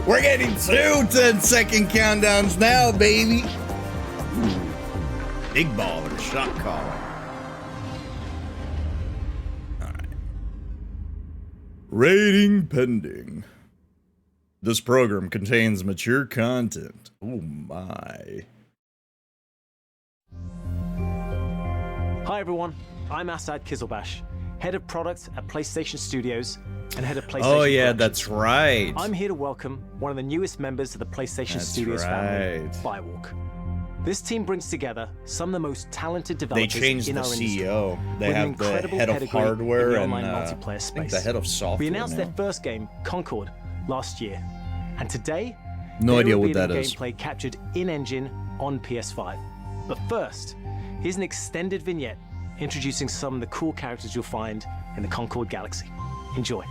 We're getting 2 10-second countdowns now, baby. Ooh, big ball with a shot caller. All right. Rating pending. This program contains mature content. Oh my. Hi everyone, I'm Asad Kizilbash, head of product at PlayStation Studios and head of PlayStation Oh yeah, Productions. that's right. I'm here to welcome one of the newest members of the PlayStation Studios family, Firewalk. This team brings together some of the most talented developers They changed in the our industry. CEO. They with an have the incredible head of pedigree in hardware the and online multiplayer I think space. the head of software. We announced now. their first game, Concord, last year, and today No they're idea what revealing that is. gameplay captured in-engine on PS5. But first, here's an extended vignette introducing some of the cool characters you'll find in the Concord Galaxy. Enjoy.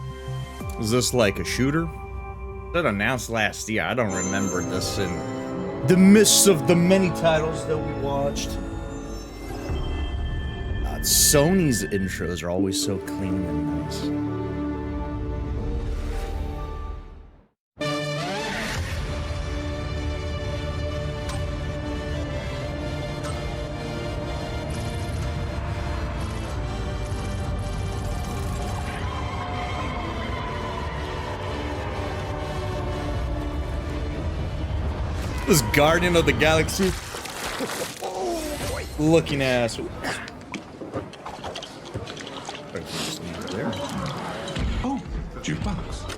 Is this like a shooter? That announced last year. I don't remember this in the midst of the many titles that we watched. Sony's intros are always so clean and nice. This Guardian of the Galaxy looking ass. Oh, jukebox.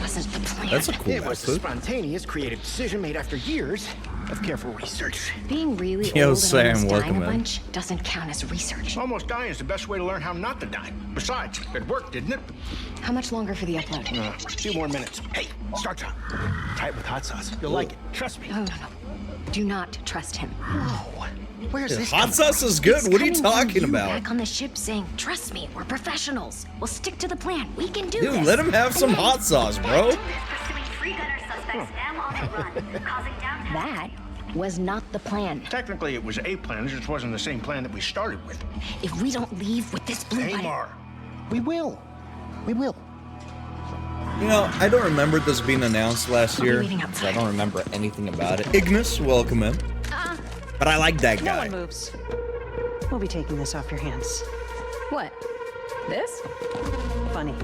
Wasn't the plan. That's a cool It was a outfit. spontaneous, creative decision made after years of careful research. Being really Yo, old Sam, and almost dying welcome a in. bunch doesn't count as research. Almost dying is the best way to learn how not to die. Besides, it worked, didn't it? How much longer for the upload? A few more minutes. Hey, start time. Try it with hot sauce. You'll like it. Trust me. No, no, no. Do not trust him. Oh, where's this Hot coming sauce is good. It's What are you coming from talking you about? Back on the ship saying, "Trust me, we're professionals. We'll stick to the plan. We can do Dude, this." let him have some And then- hot sauce, bro. Pursuing free gunner suspects now on the run, causing downtown. That was not the plan. Technically, it was a plan. It just wasn't the same plan that we started with. If we don't leave with this blue button, Amar, we will. We will. You know, I don't remember this being announced last I'll be year, waiting so I outside. don't remember anything about it. Ignis, welcome in. But I like that No guy. one moves. We'll be taking this off your hands. what? This? Funny.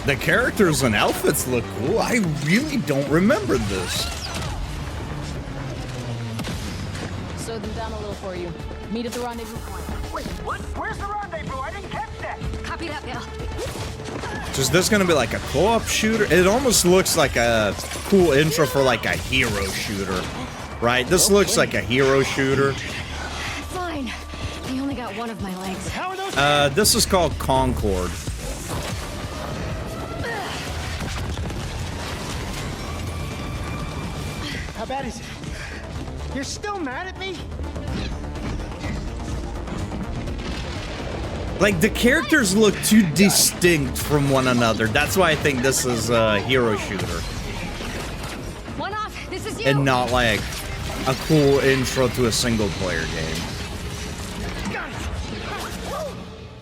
The characters and outfits look cool. I really don't remember this. Slow them down a little for you. Meet at the rendezvous point. Wait, what? Where's the rendezvous? I didn't catch that. Copy that, Bill. So is this gonna be like a co-op shooter? It almost looks like a cool intro for like a hero shooter, right? This looks like a hero shooter. Fine. He only got one of my legs. How are those? This is called Concord. How bad is it? You're still mad at me? Like, the characters look too distinct from one another. That's why I think this is a hero shooter. One off. This is you. And not like a cool intro to a single player game.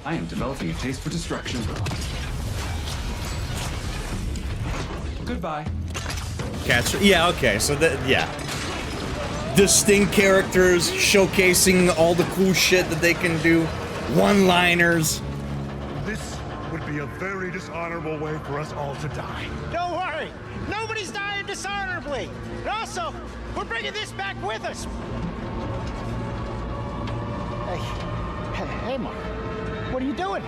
I am developing a taste for destruction. Goodbye. Catch. Yeah, okay, so that, yeah. Distinct characters showcasing all the cool shit that they can do. One-liners. This would be a very dishonorable way for us all to die. Don't worry. Nobody's dying dishonorably. And also, we're bringing this back with us. Hey, Mark. What are you doing?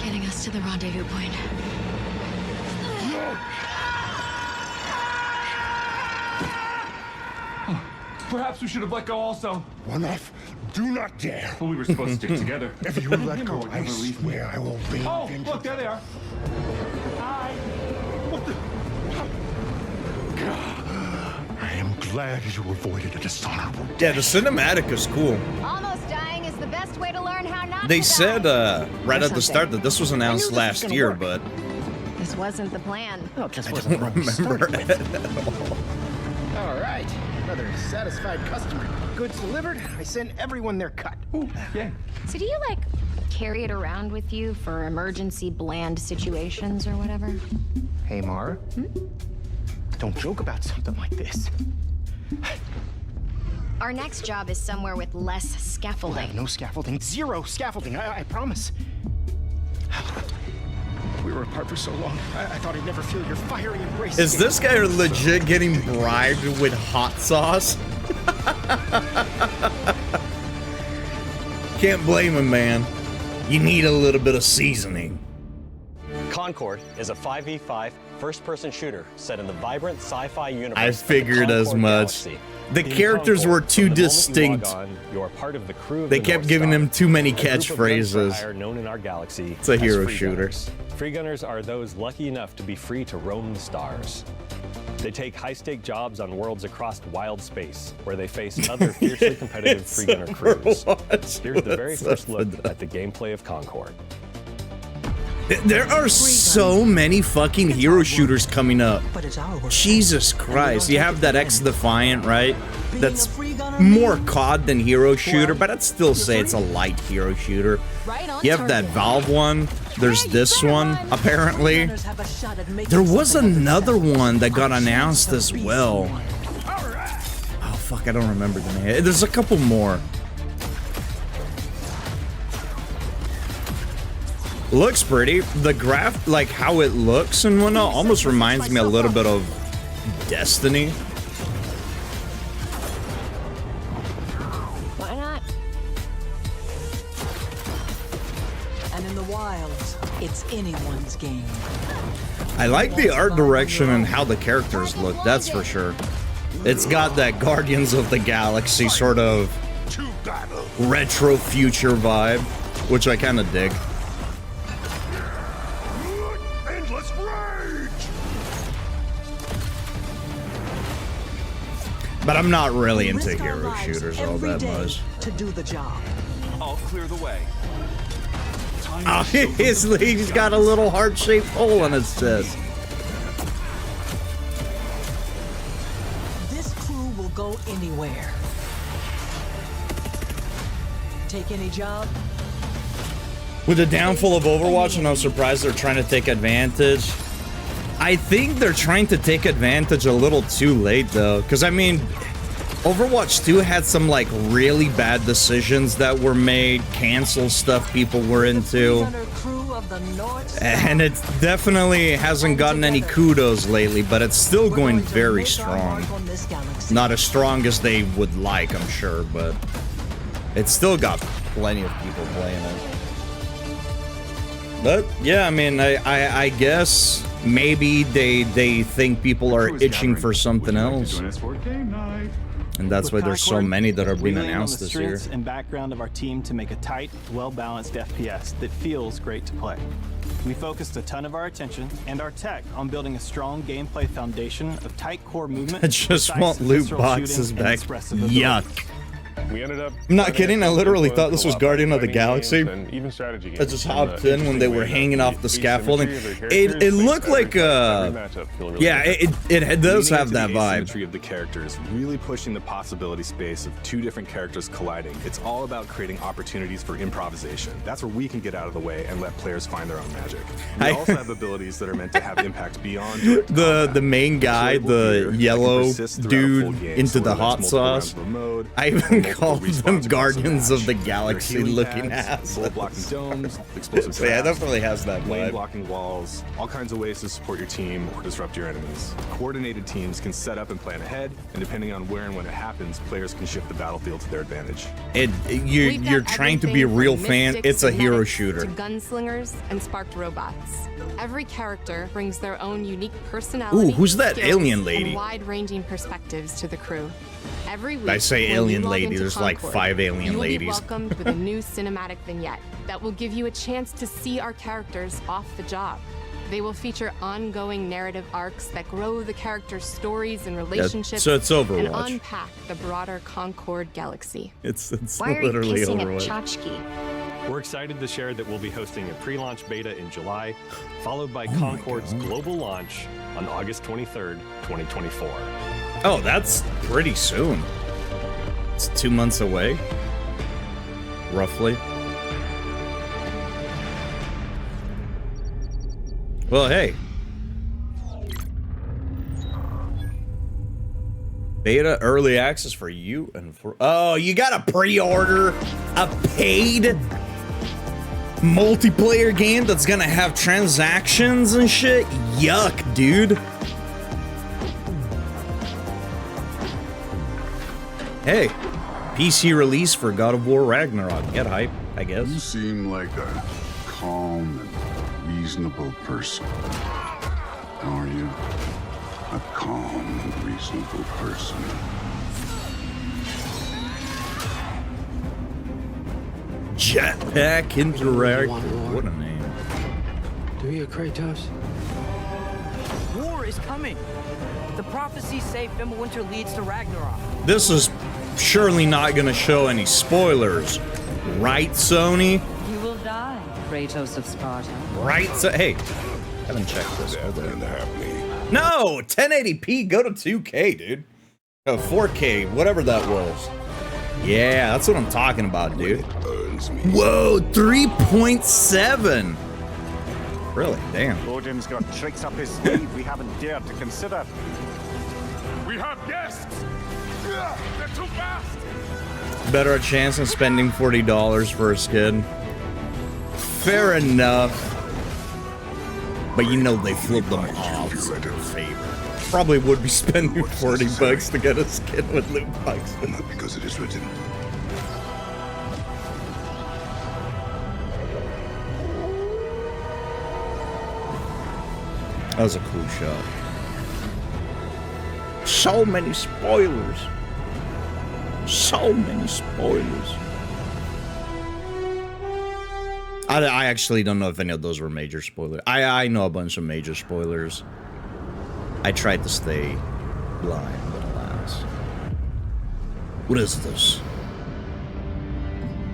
Getting us to the rendezvous point. Perhaps we should have let go also. One off, do not dare. Well, we were supposed to stick together. If you let go, Never I leave me. swear I will bring Oh, vengeance. look, there they are. I am glad you avoided a dishonorable Yeah, the cinematic is cool. Almost dying is the best best way to learn how not They to said die. right at the start that this was announced last year, but This wasn't the plan. Oh, just I wasn't don't what we remember started it with. at all. All right, another satisfied customer. Goods delivered. I sent everyone their cut. Ooh, yeah. So do you, like, carry it around with you for emergency bland situations or whatever? Hey, Mara. Don't joke about something like this. Our next job is somewhere with less We'll scaffolding. have no scaffolding. Zero scaffolding. I promise. We were apart for so long. I thought I'd never feel your fiery embrace. Is again. this guy legit getting bribed with hot sauce? Can't blame him, man. You need a little bit of seasoning. Concord is a 5v5 first-person shooter set in the vibrant sci-fi universe. I of the figured as Concord much. Galaxy. The In characters Concord, were too from the moment you log distinct. on, you're part of the crew of They the kept North giving Star, him too many a group of guns for catchphrases. hire known in our galaxy It's a as hero free shooter. gunners. Free gunners are those lucky enough to be free to roam the stars. They take high-stake jobs on worlds across wild space, where they face other fiercely competitive free gunner crews. Here's the very first look at the gameplay of Concord. There are so many fucking hero shooters coming up. But it's our work. Jesus Christ. You have that X-Defiant, right? That's more COD than hero shooter, but I'd still say it's a light hero shooter. Right on You have that target. Valve one. There's this one, apparently. Gunners have a shot at making There was something of another themselves. one that got Our announced chance as to be well. someone. Oh, fuck, I don't remember the name. There's a couple more. Looks pretty. The graph, like how it looks and whatnot, almost reminds me a little bit of Destiny. Why not? And in the wilds, it's anyone's game. I like the art direction and how the characters look, that's for sure. It's got that Guardians of the Galaxy sort of retro future vibe, which I kind of dig. Endless rage! But I'm not really We into risk our hero lives shooters all every that day much. to do the job. I'll clear the way. Oh, he's got a little heart-shaped hole in his chest. This crew will go anywhere. Take any job? With the downfall of Overwatch, and I'm surprised they're trying to take advantage. I think they're trying to take advantage a little too late, though. Because, I mean, Overwatch 2 had some, like, really bad decisions that were made, cancel stuff people were into. Under crew of the North Star. And it definitely hasn't gotten any kudos lately, but it's still We're going to very make our strong. mark on this galaxy. Not as strong as they would like, I'm sure, but it's still got plenty of people playing it. But yeah, I mean, I guess maybe they think people are Crew is itching gathering. for something Would you like to else, join us for game night? and that's why With there's so Concord, many that are we being lean on announced the this year. strengths and background of our team to make a tight, well-balanced FPS that feels great to play. We focused a ton of our attention and our tech on building a strong gameplay foundation of tight core movement. I just precise want and loot visceral boxes shooting, and back. expressive ability. Yuck. We ended up. I'm not kidding, I literally thought this was Guardian of the Galaxy. And even strategy games. I just hopped in when they were hanging off the scaffolding. It looked like yeah, it does have that vibe. Asymmetry of the characters, really pushing the possibility space of two different characters colliding. It's all about creating opportunities for improvisation. That's where we can get out of the way and let players find their own magic. We also have abilities that are meant to have impact beyond direct The main guy, Deployable the gear that yellow can persist throughout a full dude game, into so the whether hot it's multiple rounds sauce. of a mode, I even or multiple called them respawns across the Guardians of the match. Galaxy There are healing looking pads, asses. bullet blocking domes, explosive So yeah, it traps, definitely has that lane vibe. blocking walls, all kinds of ways to support your team or disrupt your enemies. Coordinated teams can set up and plan ahead, and depending on where and when it happens, players can shift the battlefield to their advantage. You're trying to be a real fan. It's a hero shooter. To gunslingers and sparked robots. Every character brings their own unique personality. Ooh, who's that skills, alien lady? And wide-ranging perspectives to the crew. Every week, I say when you alien log lady, into there's like Concord, 5 alien you will ladies. be welcomed with a new cinematic vignette that will give you a chance to see our characters off the job. They will feature ongoing narrative arcs that grow the characters' stories and relationships, so it's Overwatch. and unpack the broader Concord galaxy. It's Why are you literally kissing a Overwatch. tchotchke? We're excited to share that we'll be hosting a pre-launch beta in July, followed by Concord's global launch on August 23rd, 2024. Oh, that's pretty soon. It's 2 months away, roughly. Well, hey. Beta early access for you and for... Oh, you gotta pre-order a paid multiplayer game that's gonna have transactions and shit? Yuck, dude. Hey, PC release for God of War Ragnarok. Get hype, I guess. You seem like a calm and reasonable person. Are you? A calm and reasonable person. Jetpack Interactive. What a name. Do you, Kratos? War is coming. The prophecies say Fimbulwinter leads to Ragnarok. This is surely not gonna show any spoilers, right, Sony? You will die, Kratos of Sparta. Right, so hey, haven't checked this. No, 1080p, go to 2K, dude. 4K, whatever that was. Yeah, that's what I'm talking about, dude. Whoa, 3.7. Really? Damn. Odin's got tricks up his sleeve we haven't dared to consider. We have guests! They're too fast! Better a chance than spending $40 for a skin. Fair enough. But you know they flip them off in their favor. Probably would be spending 40 bucks to get a skin with loot box. Not because it is written. That was a cool shot. So many spoilers. So many spoilers. I actually don't know if any of those were major spoilers. I know a bunch of major spoilers. I tried to stay blind, but alas. What is this?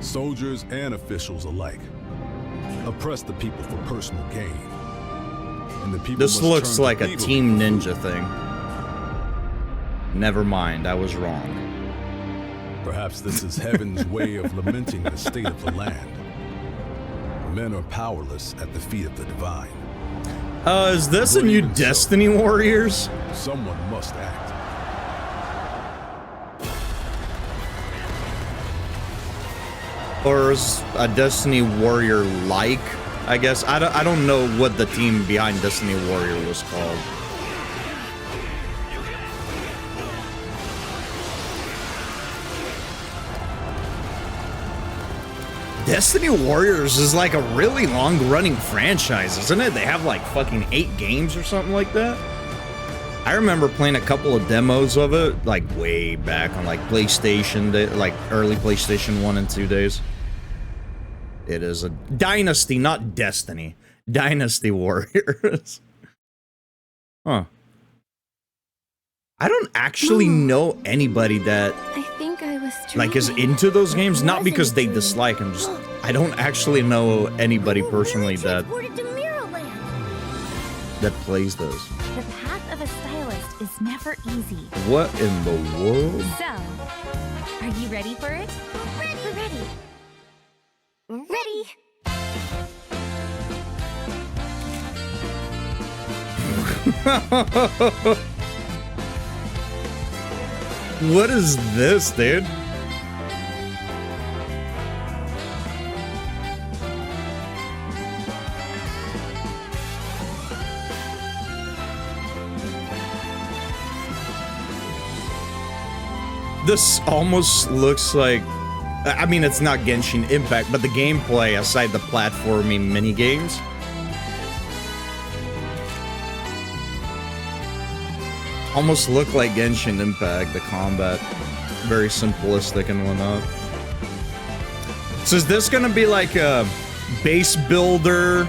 Soldiers and officials alike oppress the people for personal gain. And the people This must looks turn like to a evil. Team Ninja thing. Never mind, I was wrong. Perhaps this is heaven's way of lamenting the state of the land. Men are powerless at the feet of the divine. Is this a new Destiny Warriors? Someone must act. Or is a Destiny Warrior like? I guess I don't know what the team behind Destiny Warrior was called. Destiny Warriors is like a really long-running franchise, isn't it? They have like fucking 8 games or something like that. I remember playing a couple of demos of it, like way back on like PlayStation, like early PlayStation 1 and 2 days. It is a Dynasty, not Destiny. Dynasty Warriors. Huh. I don't actually know anybody that I think I was like is into those games, not because they dislike them, just I don't actually know anybody personally that plays those. The path of a stylist is never easy. What in the world? So, are you ready for it? We're ready. Ready. What is this, dude? This almost looks like, I mean, it's not Genshin Impact, but the gameplay aside the platforming mini games. Almost look like Genshin Impact, the combat. Very simplistic and whatnot. So is this gonna be like a base builder,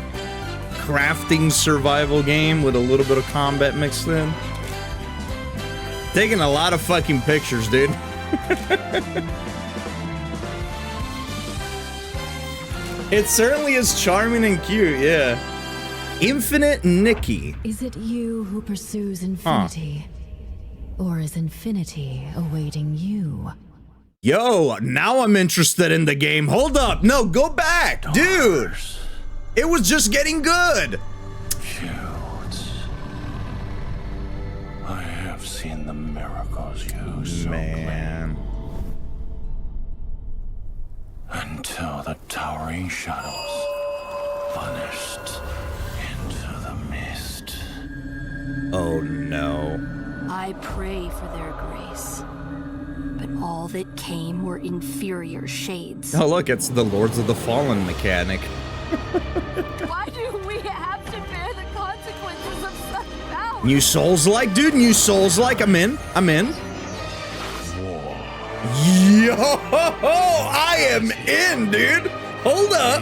crafting survival game with a little bit of combat mixed in. Taking a lot of fucking pictures, dude. It certainly is charming and cute, yeah. Infinite Nikki. Is it you who pursues infinity? Or is infinity awaiting you? Yo, now I'm interested in the game. Hold up. No, go back. Dude. It was just getting good. Cute. I have seen the miracles you so Man. Until the towering shadows vanished into the mist. Oh no. I pray for their grace, but all that came were inferior shades. Oh look, it's the Lords of the Fallen mechanic. Why do we have to bear the consequences of such power? New Souls-like, dude. New Souls-like. I'm in. I'm in. Yo, I am in, dude. Hold up.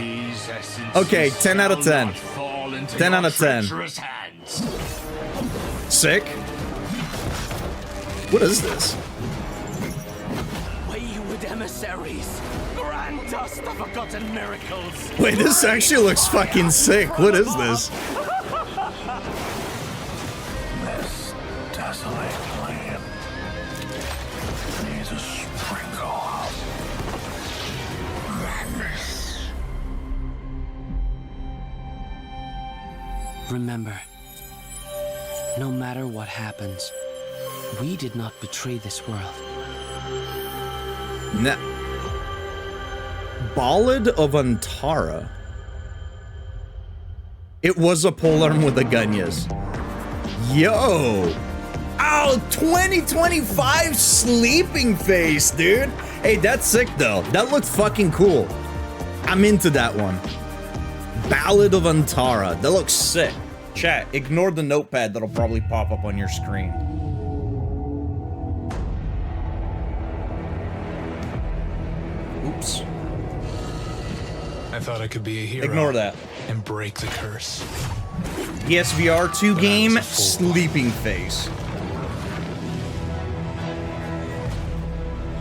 Okay, 10 out of 10. 10 out of 10. Sick. What is this? Wayward emissaries, grant us the forgotten miracles. Wait, this actually looks fucking sick. What is this? This desolate land needs a sprinkle of madness. Remember, no matter what happens, we did not betray this world. Nah. Ballad of Antara. It was a polearm with a gun, yes. Yo. Oh, 2025 sleeping face, dude. Hey, that's sick, though. That looked fucking cool. I'm into that one. Ballad of Antara. That looks sick. Chat, ignore the notepad that'll probably pop up on your screen. Oops. I thought I could be a hero. Ignore that. And break the curse. PSVR 2 game, Sleeping Face.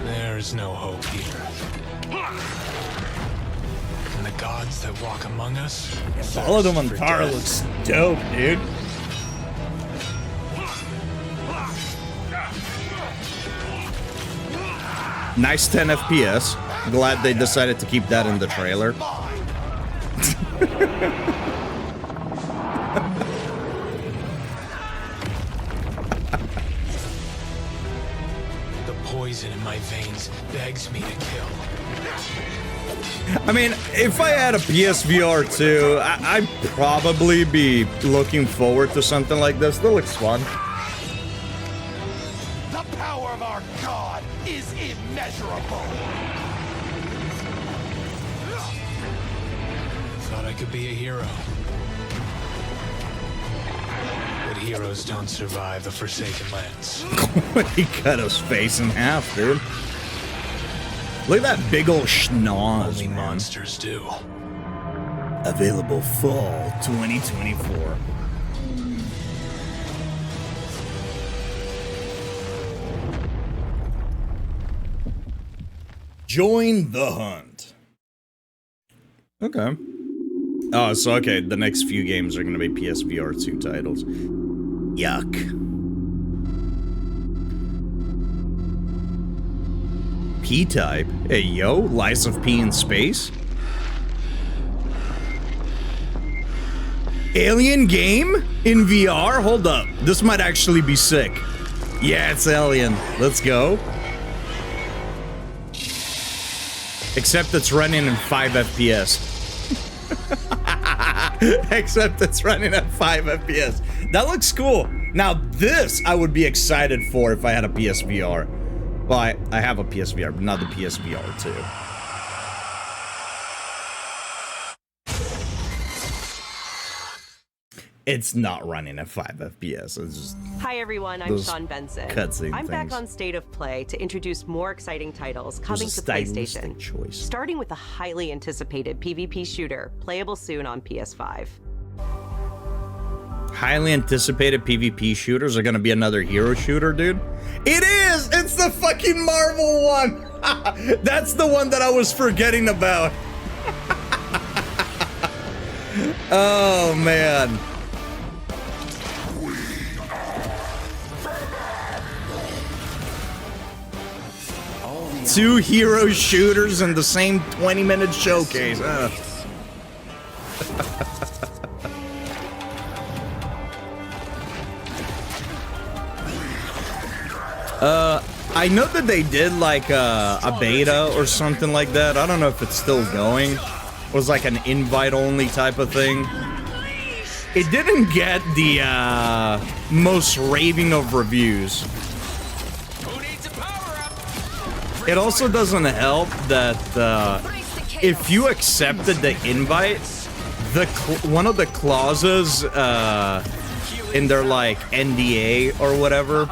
There is no hope here. And the gods that walk among us. Ballad of Antara looks dope, dude. Nice 10 FPS. Glad they decided to keep that in the trailer. The poison in my veins begs me to kill. I mean, if I had a PSVR 2, I'd probably be looking forward to something like this. That looks fun. The power of our God is immeasurable. Thought I could be a hero. But heroes don't survive the Forsaken Lands. He cut his face in half, dude. Look at that big old schnoz, Only man. monsters do. Available fall 2024. Join the hunt. Okay. Oh, so okay, the next few games are going to be PSVR 2 titles. Yuck. P-Type? Hey, yo, Lies of P in space? Alien game? In VR? Hold up. This might actually be sick. Yeah, it's Alien. Let's go. Except it's running in 5 FPS. Except it's running at 5 FPS. That looks cool. Now this I would be excited for if I had a PSVR. Well, I have a PSVR, but not the PSVR 2. It's not running at 5 FPS. It's just... Hi everyone, I'm Sean Benson. I'm back on State of Play to introduce more exciting titles coming to PlayStation. Starting with a highly anticipated PvP shooter, playable soon on PS5. highly anticipated PvP shooters are gonna be another hero shooter, dude. It is! It's the fucking Marvel one! That's the one that I was forgetting about. Oh, man. Two hero shooters in the same 20-minute showcase. I know that they did like a beta or something like that. I don't know if it's still going. It was like an invite-only type of thing. It didn't get the most raving of reviews. It also doesn't help that if you accepted the invite, one of the clauses in their like NDA or whatever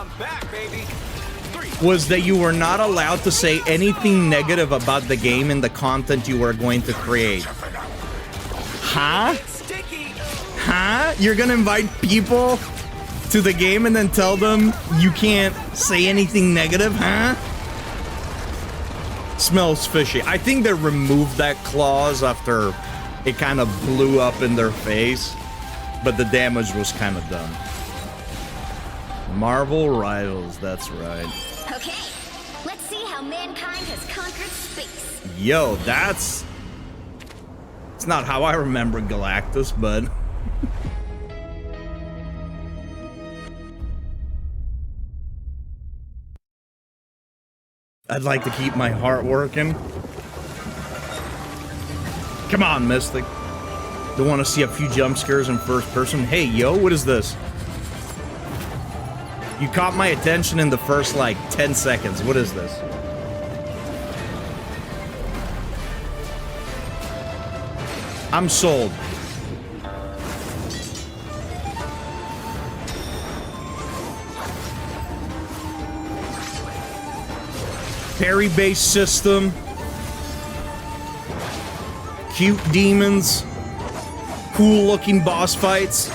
was that you were not allowed to say anything negative about the game and the content you were going to create. Huh? Huh? You're gonna invite people to the game and then tell them you can't say anything negative, huh? Smells fishy. I think they removed that clause after it kind of blew up in their face, but the damage was kind of done. Marvel Rivals, that's right. Okay, let's see how mankind has conquered space. Yo, that's... It's not how I remember Galactus, but... I'd like to keep my heart working. Come on, Mystic. Don't want to see a few jump scares in first person. Hey, yo, what is this? You caught my attention in the first, like, 10 seconds. What is this? I'm sold. Parry-based system. Cute demons. Cool-looking boss fights.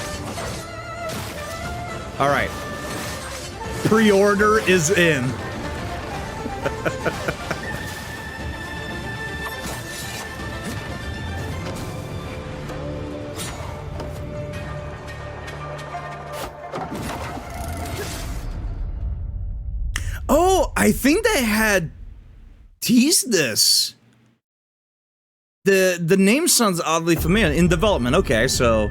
All right. Pre-order is in. Oh, I think they had teased this. The name sounds oddly familiar. In development, okay, so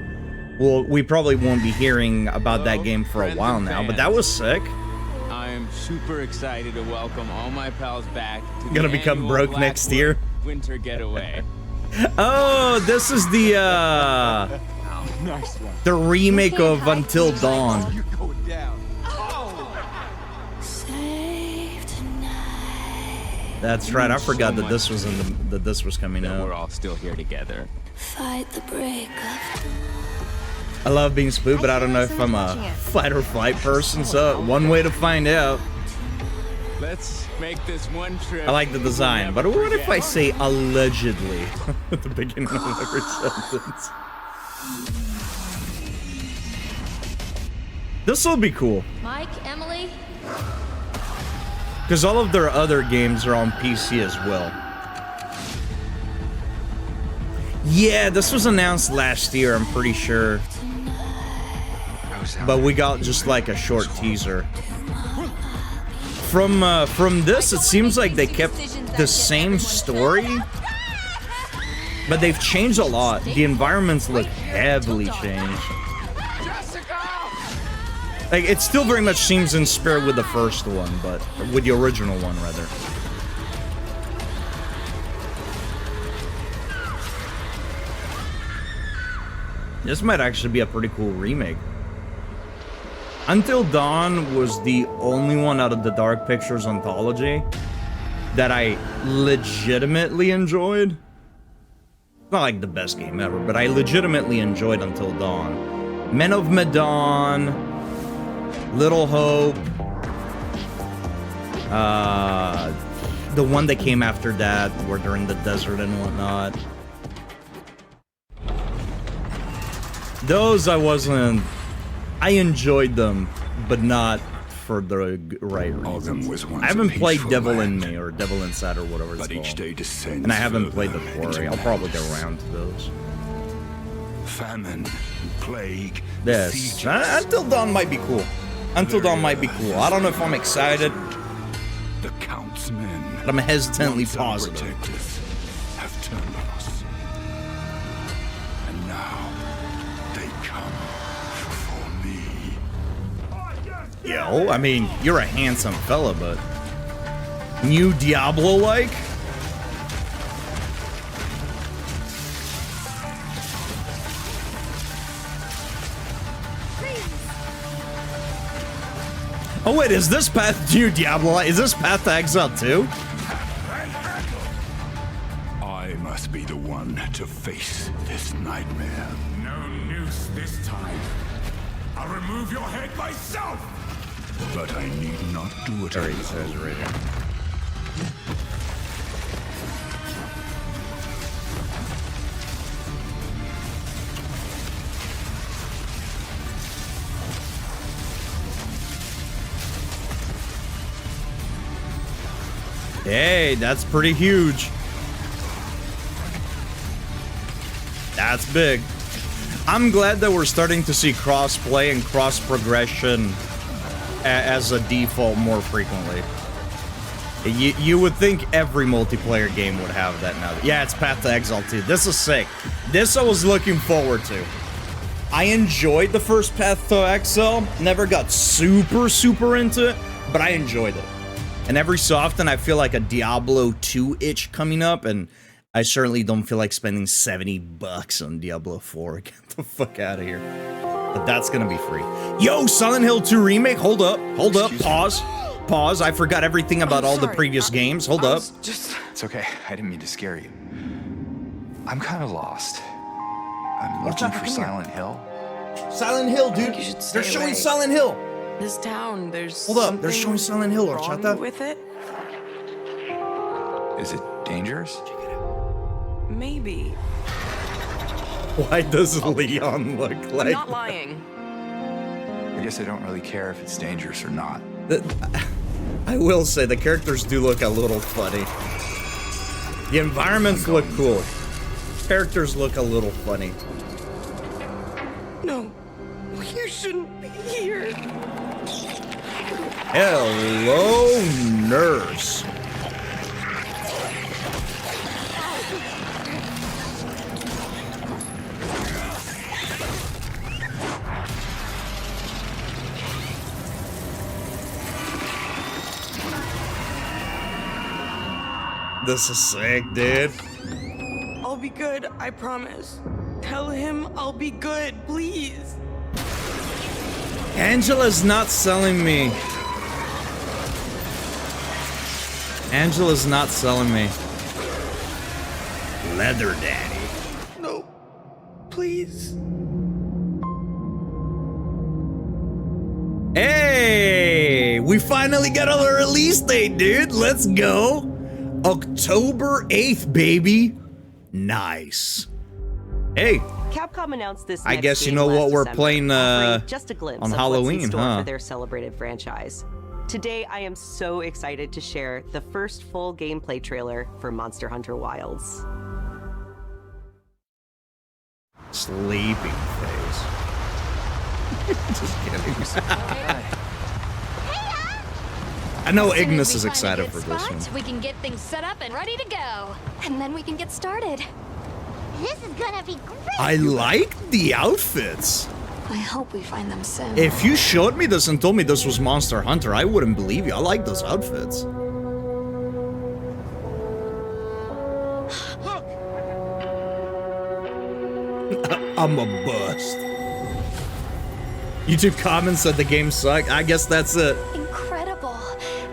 we probably won't be hearing about that game for a while now, but that was sick. I'm super excited to welcome all my pals back to Gonna become broke next year. Winter getaway. Oh, this is the Nice one. the remake of Until Dawn. That's right. I forgot that this was that this was coming out. We're all still here together. Fight the break of I love being spooked, but I don't know if I'm a fight or flight person, so one way to find out. Let's make this one trip. I like the design, but what if I say allegedly at the beginning of every sentence? This will be cool. Mike, Emily? Because all of their other games are on PC as well. Yeah, this was announced last year, I'm pretty sure. But we got just like a short teaser. From this, it seems like they kept the same story, but they've changed a lot. The environments look heavily changed. Like, it still very much seems in spirit with the first one, but with the original one, rather. This might actually be a pretty cool remake. Until Dawn was the only one out of the Dark Pictures anthology that I legitimately enjoyed. Not like the best game ever, but I legitimately enjoyed Until Dawn. Men of Medan, Little Hope, the one that came after that, where they're in the desert and whatnot. Those I wasn't I enjoyed them, but not for the right reasons. I haven't played Devil in Me or Devil Inside or whatever it's called. And I haven't played the Quarry. I'll probably get around to those. Famine, plague, This. Until Dawn might be cool. Until Dawn might be cool. I don't know if I'm excited. The Count's men, but I'm hesitantly positive. Have turned on us. And now they come for me. Yo, I mean, you're a handsome fella, but new Diablo-like? Oh wait, is this path to Diablo? Is this path to Exile too? I must be the one to face this nightmare. No noose this time. I'll remove your head myself. But I need not do it. There he says right here. Hey, that's pretty huge. That's big. I'm glad that we're starting to see cross-play and cross-progression as a default more frequently. You would think every multiplayer game would have that now. Yeah, it's Path to Exile 2. This is sick. This I was looking forward to. I enjoyed the first Path to Exile. Never got super into it, but I enjoyed it. And every so often, I feel like a Diablo 2 itch coming up, and I certainly don't feel like spending $70 on Diablo 4. Get the fuck out of here. But that's gonna be free. Yo, Silent Hill 2 Remake, hold up, pause. I forgot everything about all the previous games. Hold up. It's okay, I didn't mean to scare you. I'm kind of lost. I'm looking for Silent Hill. Silent Hill, dude. They're showing Silent Hill. This town, there's Hold up, they're showing Silent Hill, Horchata. with it? Is it dangerous? Maybe. Why does Leon look like I'm not lying. I guess I don't really care if it's dangerous or not. I will say the characters do look a little funny. The environments look cool. Characters look a little funny. No, you shouldn't be here. Hello, nurse. This is sick, dude. I'll be good, I promise. Tell him I'll be good, please. Angela's not selling me. Angela's not selling me. Leather Daddy. No, please. Hey, we finally got a release date, dude. Let's go. October 8th, baby. Nice. Hey. Capcom announced this. I guess you know what we're playing just a glimpse on of Halloween, what's in store huh? for their celebrated franchise. Today, I am so excited to share the first full gameplay trailer for Monster Hunter Wilds. Sleeping face. Just kidding. I know Ignis is excited for this one. We can get things set up and ready to go. And then we can get started. This is gonna be great. I like the outfits. I hope we find them soon. If you showed me this and told me this was Monster Hunter, I wouldn't believe you. I like those outfits. Look! I'm a bust. YouTube comments said the game sucked. I guess that's it. Incredible.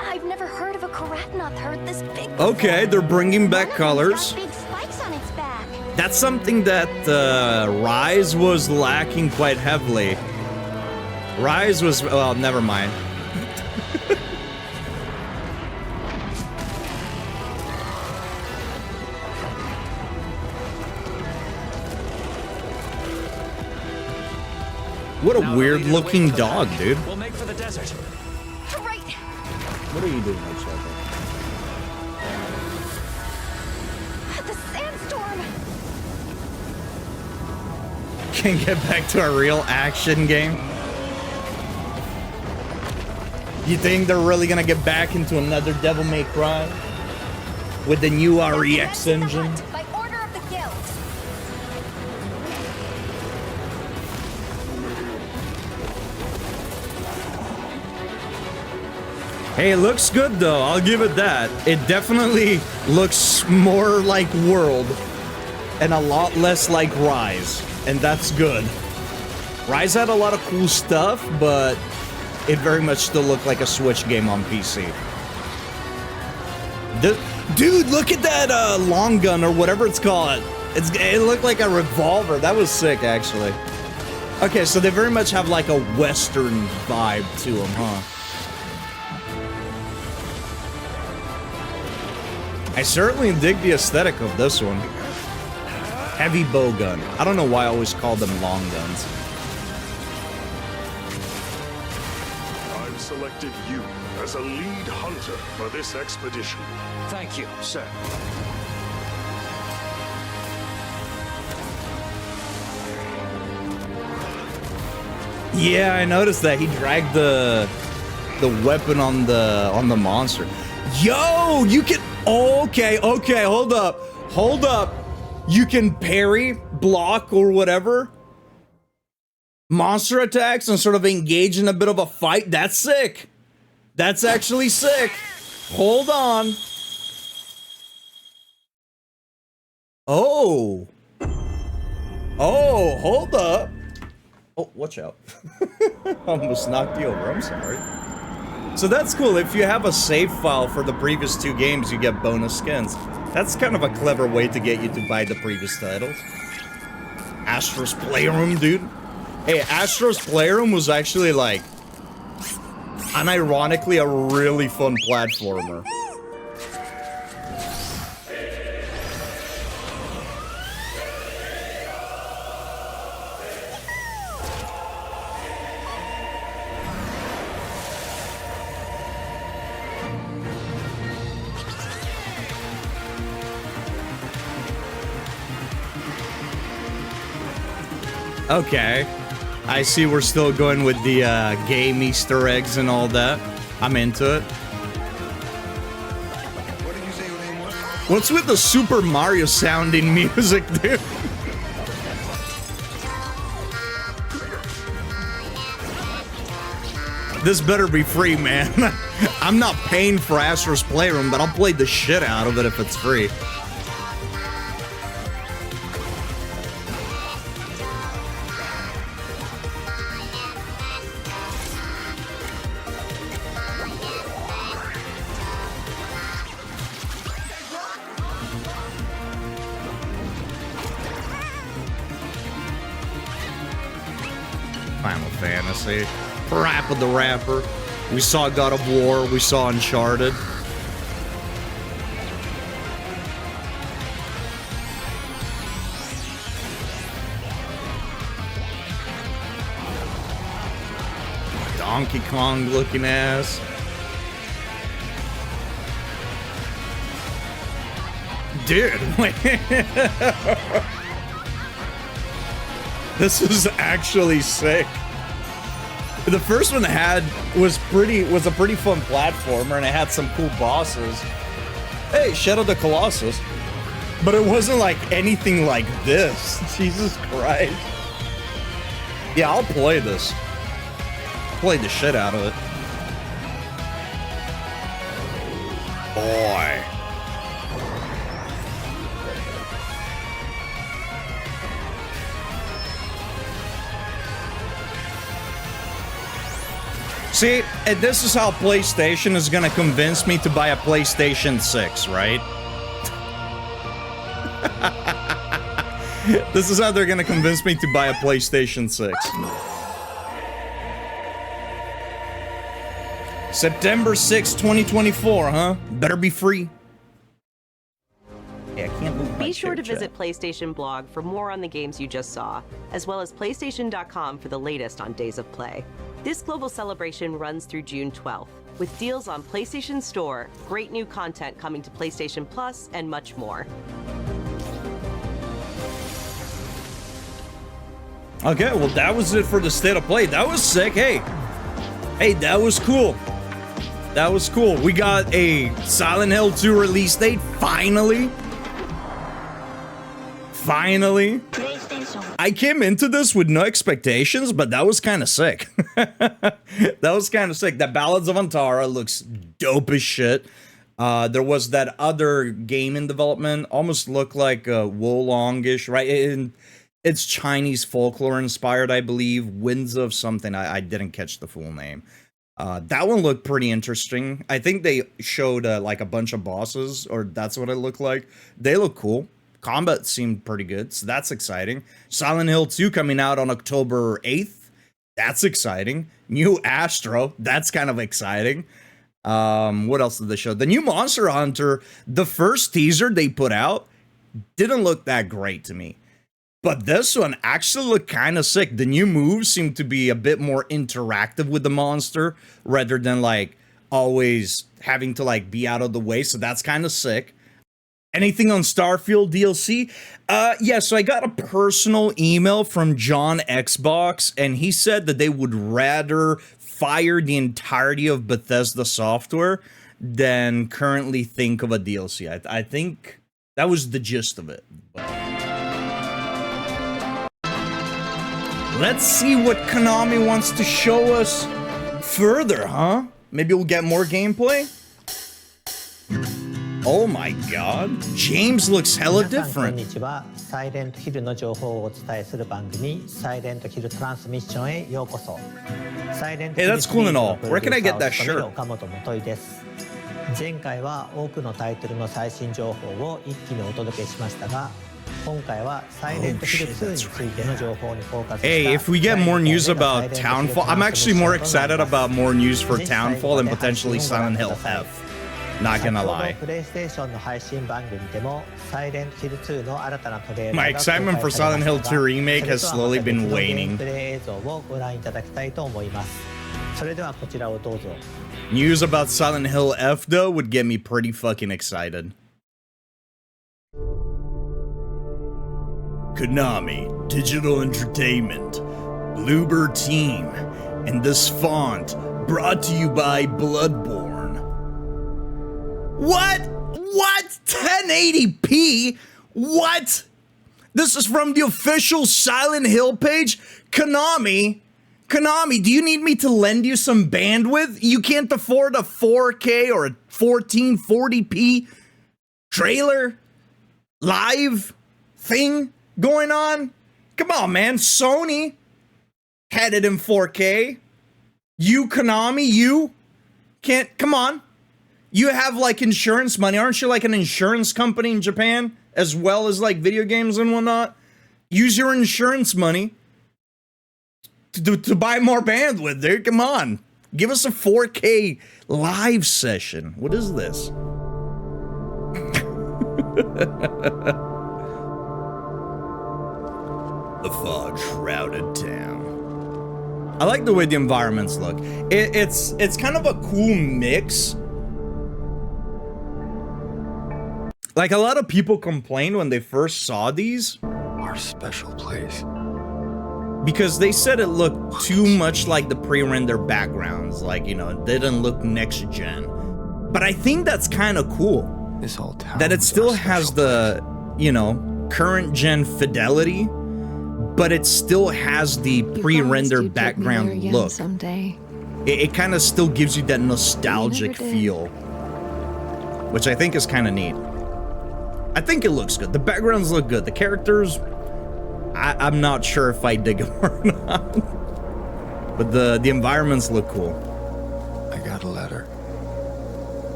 I've never heard of a Karatnoth herd this big. Okay, they're bringing back colors. Big spikes on its back. That's something that Rise was lacking quite heavily. Rise was, well, never mind. What a weird looking dog, dude. We'll make for the desert. Right. What are you doing, Chopper? The sandstorm. Can get back to a real action game. You think they're really gonna get back into another Devil May Cry with the new REX engine? By order of the guild. Hey, it looks good though, I'll give it that. It definitely looks more like World and a lot less like Rise, and that's good. Rise had a lot of cool stuff, but it very much still looked like a Switch game on PC. Dude, look at that long gun or whatever it's called. It looked like a revolver. That was sick, actually. Okay, so they very much have like a Western vibe to them, huh? I certainly dig the aesthetic of this one. Heavy bow gun. I don't know why I always call them long guns. I've selected you as a lead hunter for this expedition. Thank you, sir. Yeah, I noticed that he dragged the weapon on the monster. Yo, you can okay, hold up. You can parry, block, or whatever monster attacks and sort of engage in a bit of a fight. That's sick. That's actually sick. Hold on. Oh, hold up. Oh, watch out. Almost knocked you over, I'm sorry. So that's cool. If you have a save file for the previous 2 games, you get bonus skins. That's kind of a clever way to get you to buy the previous titles. Astro's Playroom, dude. Hey, Astro's Playroom was actually like, unironically, a really fun platformer. Okay, I see we're still going with the game Easter eggs and all that. I'm into it. What's with the Super Mario sounding music, dude? This better be free, man. I'm not paying for Astro's Playroom, but I'll play the shit out of it if it's free. Final Fantasy, Rapper the Rapper. We saw God of War, we saw Uncharted. Donkey Kong looking ass. Dude, wait. This is actually sick. The first one was a pretty fun platformer, and it had some cool bosses. Hey, Shadow of the Colossus. But it wasn't like anything like this. Jesus Christ. Yeah, I'll play this. Play the shit out of it. Boy. See, and this is how PlayStation is gonna convince me to buy a PlayStation 6, right? This is how they're gonna convince me to buy a PlayStation 6. September 6, 2024, huh? Better be free. Yeah, I can't move my sure to visit PlayStation Blog for more on the games you just saw, as well as PlayStation.com for the latest on Days of Play. This global celebration runs through June 12th, with deals on PlayStation Store, great new content coming to PlayStation Plus, and much more. Okay, well, that was it for the State of Play. That was sick. Hey, that was cool. That was cool. We got a Silent Hill 2 release date, finally. Finally. I came into this with no expectations, but that was kind of sick. That was kind of sick. The Ballads of Antara looks dope as shit. There was that other game in development, almost looked like Wolong-ish, right? It's Chinese folklore inspired, I believe. Winds of something. I didn't catch the full name. That one looked pretty interesting. I think they showed like a bunch of bosses, or that's what it looked like. They look cool. Combat seemed pretty good, so that's exciting. Silent Hill 2 coming out on October 8th. That's exciting. New Astro. That's kind of exciting. What else did they show? The new Monster Hunter, the first teaser they put out didn't look that great to me. But this one actually looked kind of sick. The new moves seem to be a bit more interactive with the monster rather than like always having to like be out of the way. So that's kind of sick. Anything on Starfield DLC? Yeah, so I got a personal email from John Xbox, and he said that they would rather fire the entirety of Bethesda software than currently think of a DLC. I think that was the gist of it. Let's see what Konami wants to show us further, huh? Maybe we'll get more gameplay? Oh my god, James looks hella different. Hey, that's cool and all. Where can I get that shirt? 前回は多くのタイトルの最新情報を一気にお届けしましたが、今回はサイレントヒル2についての情報にフォーカスした。 Hey, if we get more news about Townfall, I'm actually more excited about more news for Townfall and potentially Silent Hill F. Not gonna lie. My excitement for Silent Hill 2 Remake has slowly been waning. News about Silent Hill F, though, would get me pretty fucking excited. Konami, Digital Entertainment, Bluebird Team, and this font brought to you by Bloodborne. What? What? 1080p? What? This is from the official Silent Hill page? Konami, do you need me to lend you some bandwidth? You can't afford a 4K or a 1440p trailer live thing going on? Come on, man. Sony had it in 4K. You, Konami, you can't. Come on. You have like insurance money. Aren't you like an insurance company in Japan as well as like video games and whatnot? Use your insurance money to buy more bandwidth, dude. Come on. Give us a 4K live session. What is this? The fog shrouded town. I like the way the environments look. It's kind of a cool mix. Like, a lot of people complained when they first saw these. Our special place. Because they said it looked too much like the pre-rendered backgrounds. Like, you know, it didn't look next gen. But I think that's kind of cool. This whole town that it still has the, you know, current gen fidelity, but it still has the pre-rendered background look. Someday. It kind of still gives you that nostalgic feel, which I think is kind of neat. I think it looks good. The backgrounds look good. The characters, I'm not sure if I dig them or not. But the environments look cool. I got a letter.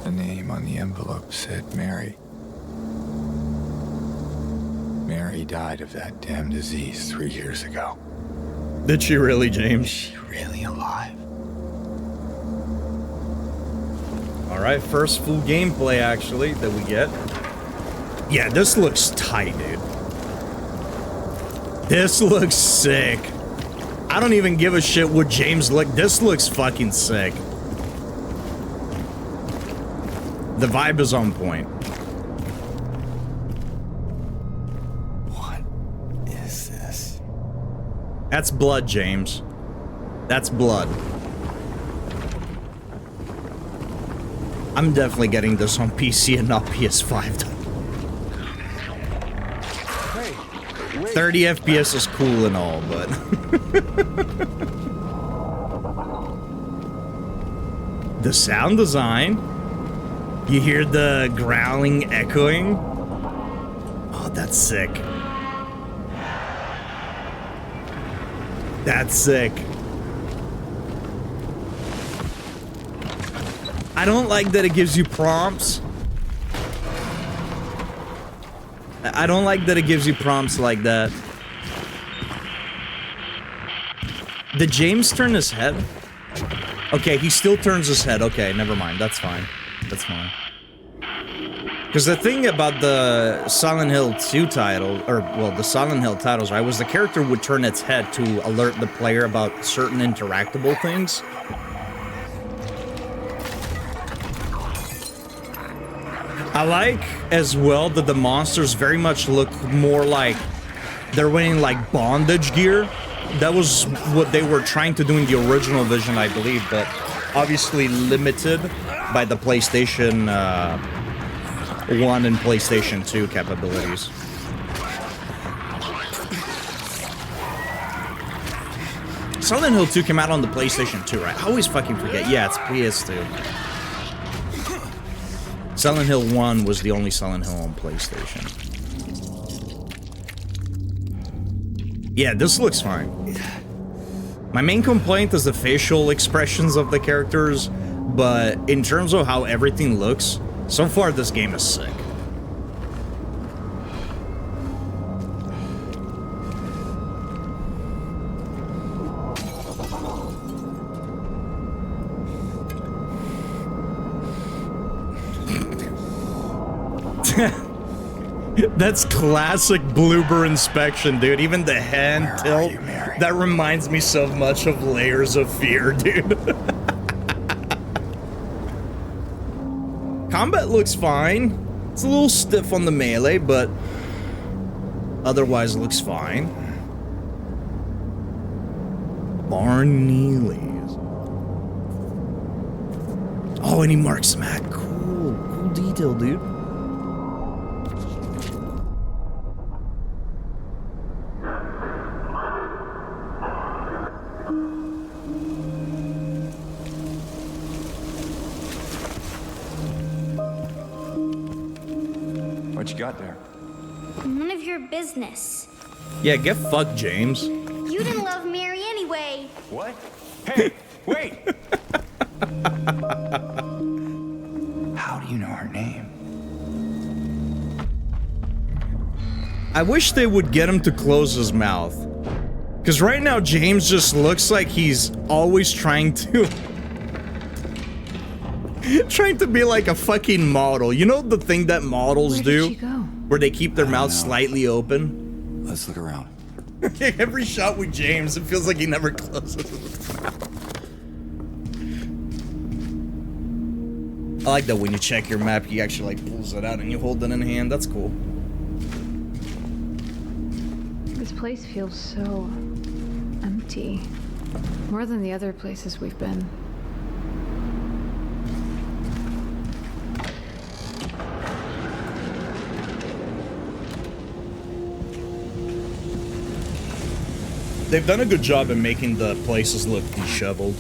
The name on the envelope said Mary. Mary died of that damn disease 3 years ago. Did she really, James? Is she really alive? All right, first full gameplay actually that we get. Yeah, this looks tight, dude. This looks sick. I don't even give a shit what James look. This looks fucking sick. The vibe is on point. What is this? That's blood, James. That's blood. I'm definitely getting this on PC and not PS5. 30 FPS is cool and all, but... The sound design. You hear the growling echoing. Oh, that's sick. That's sick. I don't like that it gives you prompts. I don't like that it gives you prompts like that. Did James turn his head? Okay, he still turns his head. Okay, never mind. That's fine. That's fine. Because the thing about the Silent Hill 2 title, or, well, the Silent Hill titles, right, was the character would turn its head to alert the player about certain interactable things. I like, as well, that the monsters very much look more like they're wearing, like, bondage gear. That was what they were trying to do in the original vision, I believe, but obviously limited by the PlayStation 1 and PlayStation 2 capabilities. Silent Hill 2 came out on the PlayStation 2, right? I always fucking forget. Yeah, it's PS2. Silent Hill 1 was the only Silent Hill on PlayStation. Yeah, this looks fine. My main complaint is the facial expressions of the characters, but in terms of how everything looks, so far this game is sick. That's classic blooper inspection, dude. Even the hand tilt, that reminds me so much of Layers of Fear, dude. Combat looks fine. It's a little stiff on the melee, but otherwise looks fine. Barneely's. Oh, and he marks some hat. Cool. Cool detail, dude. What you got there? None of your business. Yeah, get fucked, James. You didn't love Mary anyway. What? Hey, wait! How do you know her name? I wish they would get him to close his mouth. Because right now, James just looks like he's always trying to... trying to be like a fucking model. You know the thing that models do? Where they keep their mouth slightly open? Let's look around. Every shot with James, it feels like he never closes his mouth. I like that when you check your map, he actually like pulls it out and you hold it in hand. That's cool. This place feels so empty. More than the other places we've been. They've done a good job in making the places look disheveled.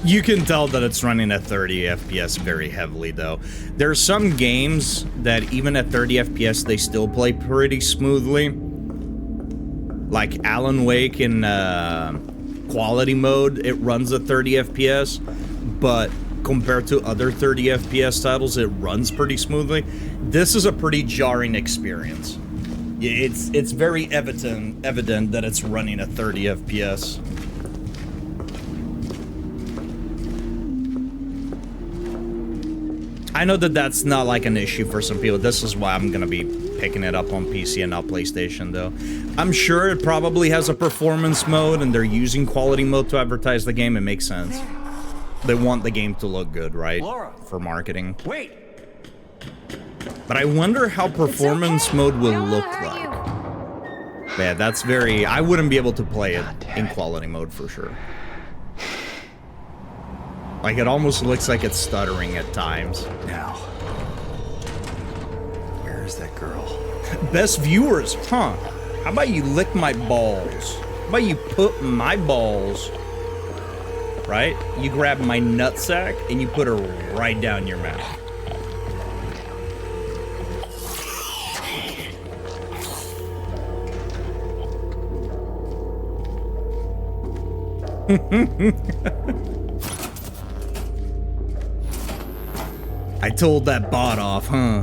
You can tell that it's running at 30 FPS very heavily, though. There are some games that even at 30 FPS, they still play pretty smoothly. Like Alan Wake in quality mode, it runs at 30 FPS, but compared to other 30 FPS titles, it runs pretty smoothly. This is a pretty jarring experience. Yeah, it's very evident that it's running at 30 FPS. I know that that's not like an issue for some people. This is why I'm gonna be picking it up on PC and not PlayStation, though. I'm sure it probably has a performance mode, and they're using quality mode to advertise the game. It makes sense. They want the game to look good, right? Laura. For marketing. Wait. But I wonder how performance mode will look like. Yeah, that's very... I wouldn't be able to play it in quality mode for sure. Like, it almost looks like it's stuttering at times. Now, where is that girl? Best viewers, huh? How about you lick my balls? How about you put my balls, right? You grab my nutsack and you put her right down your mouth. I told that bot off, huh?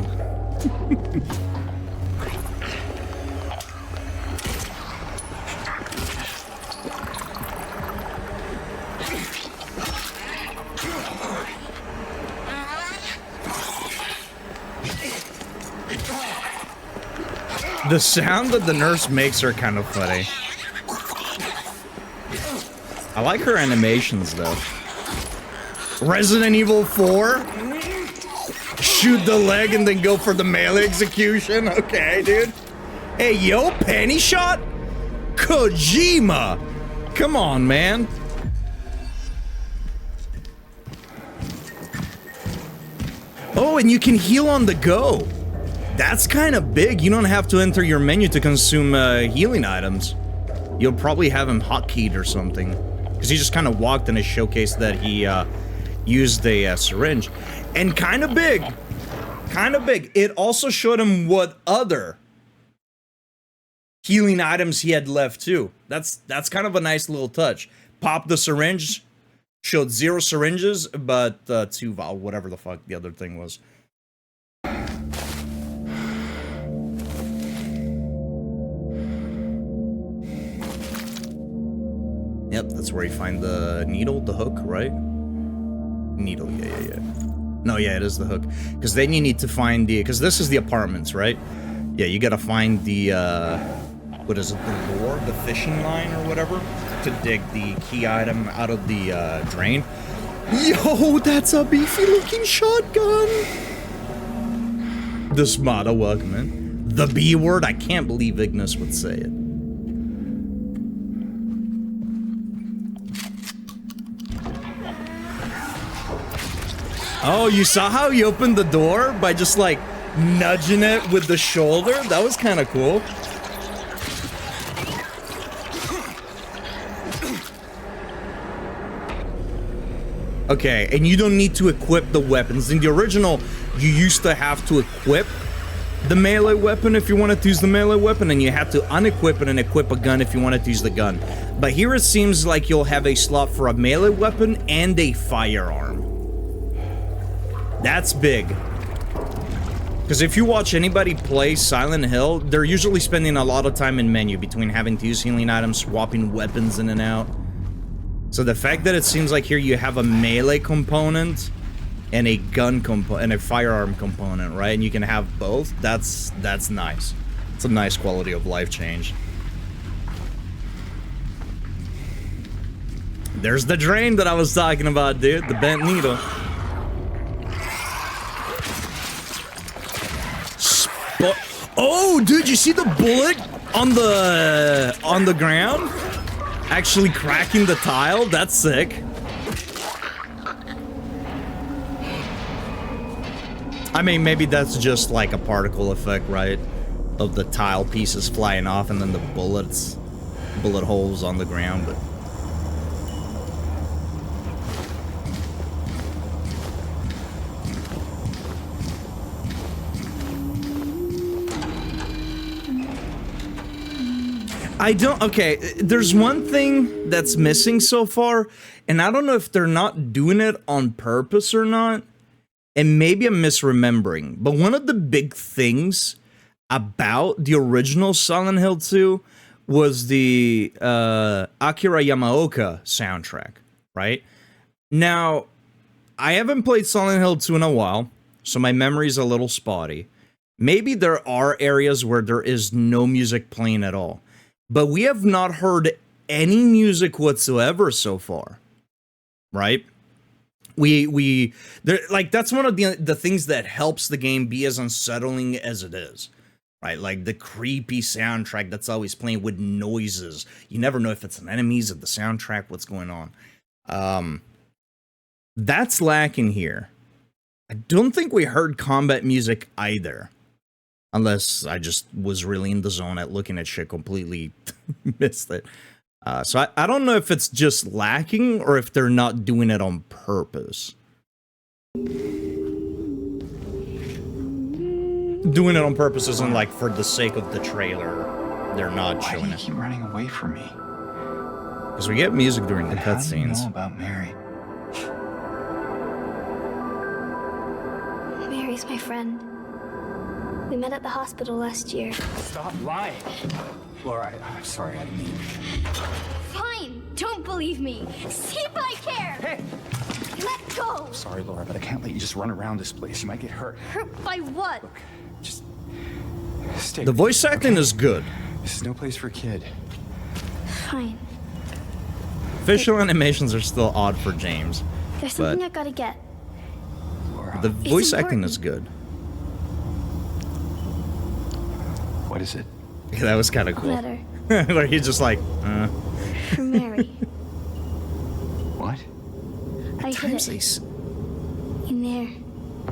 The sound that the nurse makes are kind of funny. I like her animations, though. Resident Evil 4? Shoot the leg and then go for the melee execution? Okay, dude. Hey, yo, panty shot? Kojima! Come on, man. Oh, and you can heal on the go. That's kind of big. You don't have to enter your menu to consume healing items. You'll probably have him hotkeyed or something. Because he just kind of walked and it showcased that he used a syringe. And kind of big. Kind of big. It also showed him what other healing items he had left too. That's kind of a nice little touch. Pop the syringe. Showed 0 syringes, but 2 vial, whatever the fuck the other thing was. Yep, that's where you find the needle, the hook, right? Needle, yeah. No, yeah, it is the hook. Because then you need to find the... Because this is the apartments, right? Yeah, you gotta find the... what is it? The lure? The fishing line or whatever? To dig the key item out of the drain. Yo, that's a beefy-looking shotgun! The Smada welcome in. The B word? I can't believe Ignis would say it. Oh, you saw how he opened the door by just like nudging it with the shoulder? That was kind of cool. Okay, and you don't need to equip the weapons. In the original, you used to have to equip the melee weapon if you wanted to use the melee weapon, and you had to unequip it and equip a gun if you wanted to use the gun. But here it seems like you'll have a slot for a melee weapon and a firearm. That's big. Because if you watch anybody play Silent Hill, they're usually spending a lot of time in menu between having to use healing items, swapping weapons in and out. So the fact that it seems like here you have a melee component and a gun component and a firearm component, right? And you can have both. That's nice. It's a nice quality of life change. There's the drain that I was talking about, dude. The bent needle. Oh, dude, you see the bullet on the ground? Actually cracking the tile? That's sick. I mean, maybe that's just like a particle effect, right? Of the tile pieces flying off and then the bullet holes on the ground, but... Okay, there's one thing that's missing so far, and I don't know if they're not doing it on purpose or not, and maybe I'm misremembering, but one of the big things about the original Silent Hill 2 was the Akira Yamaoka soundtrack, right? Now, I haven't played Silent Hill 2 in a while, so my memory's a little spotty. Maybe there are areas where there is no music playing at all, but we have not heard any music whatsoever so far, right? Like, that's one of the things that helps the game be as unsettling as it is, right? Like the creepy soundtrack that's always playing with noises. You never know if it's an enemies of the soundtrack, what's going on. That's lacking here. I don't think we heard combat music either. Unless I just was really in the zone at looking at shit, completely missed it. So I don't know if it's just lacking or if they're not doing it on purpose. Doing it on purpose isn't like for the sake of the trailer. They're not showing it. Why do you keep running away from me? Because we get music during the cutscenes. How do you know about Mary? Mary's my friend. We met at the hospital last year. Stop lying. Laura, I'm sorry, I didn't mean. Fine! Don't believe me! See if I care! Hey! Let go! Sorry, Laura, but I can't let you just run around this place. You might get hurt. Hurt by what? Look, just stay. The voice acting is good. This is no place for a kid. Fine. Facial animations are still odd for James. There's something I gotta get. Laura. The voice acting is good. What is it? Yeah, that was kind of cool. Letter. Like he's just like, For Mary. What? I hid it. In there.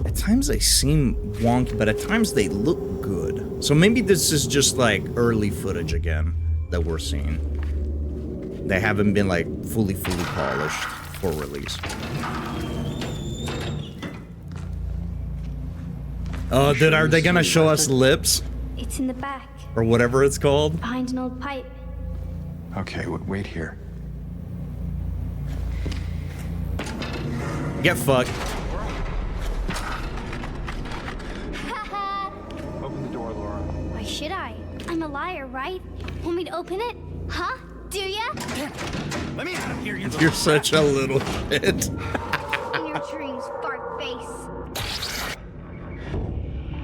At times they seem wonky, but at times they look good. So maybe this is just like early footage again that we're seeing. They haven't been like fully polished for release. Oh, dude, are they gonna show us lips? It's in the back. Or whatever it's called? Behind an old pipe. Okay, wait here. Get fucked. Open the door, Laura. Why should I? I'm a liar, right? Want me to open it? Huh? Do ya? Let me out of here, You're such a little shit. In your dreams, fart face.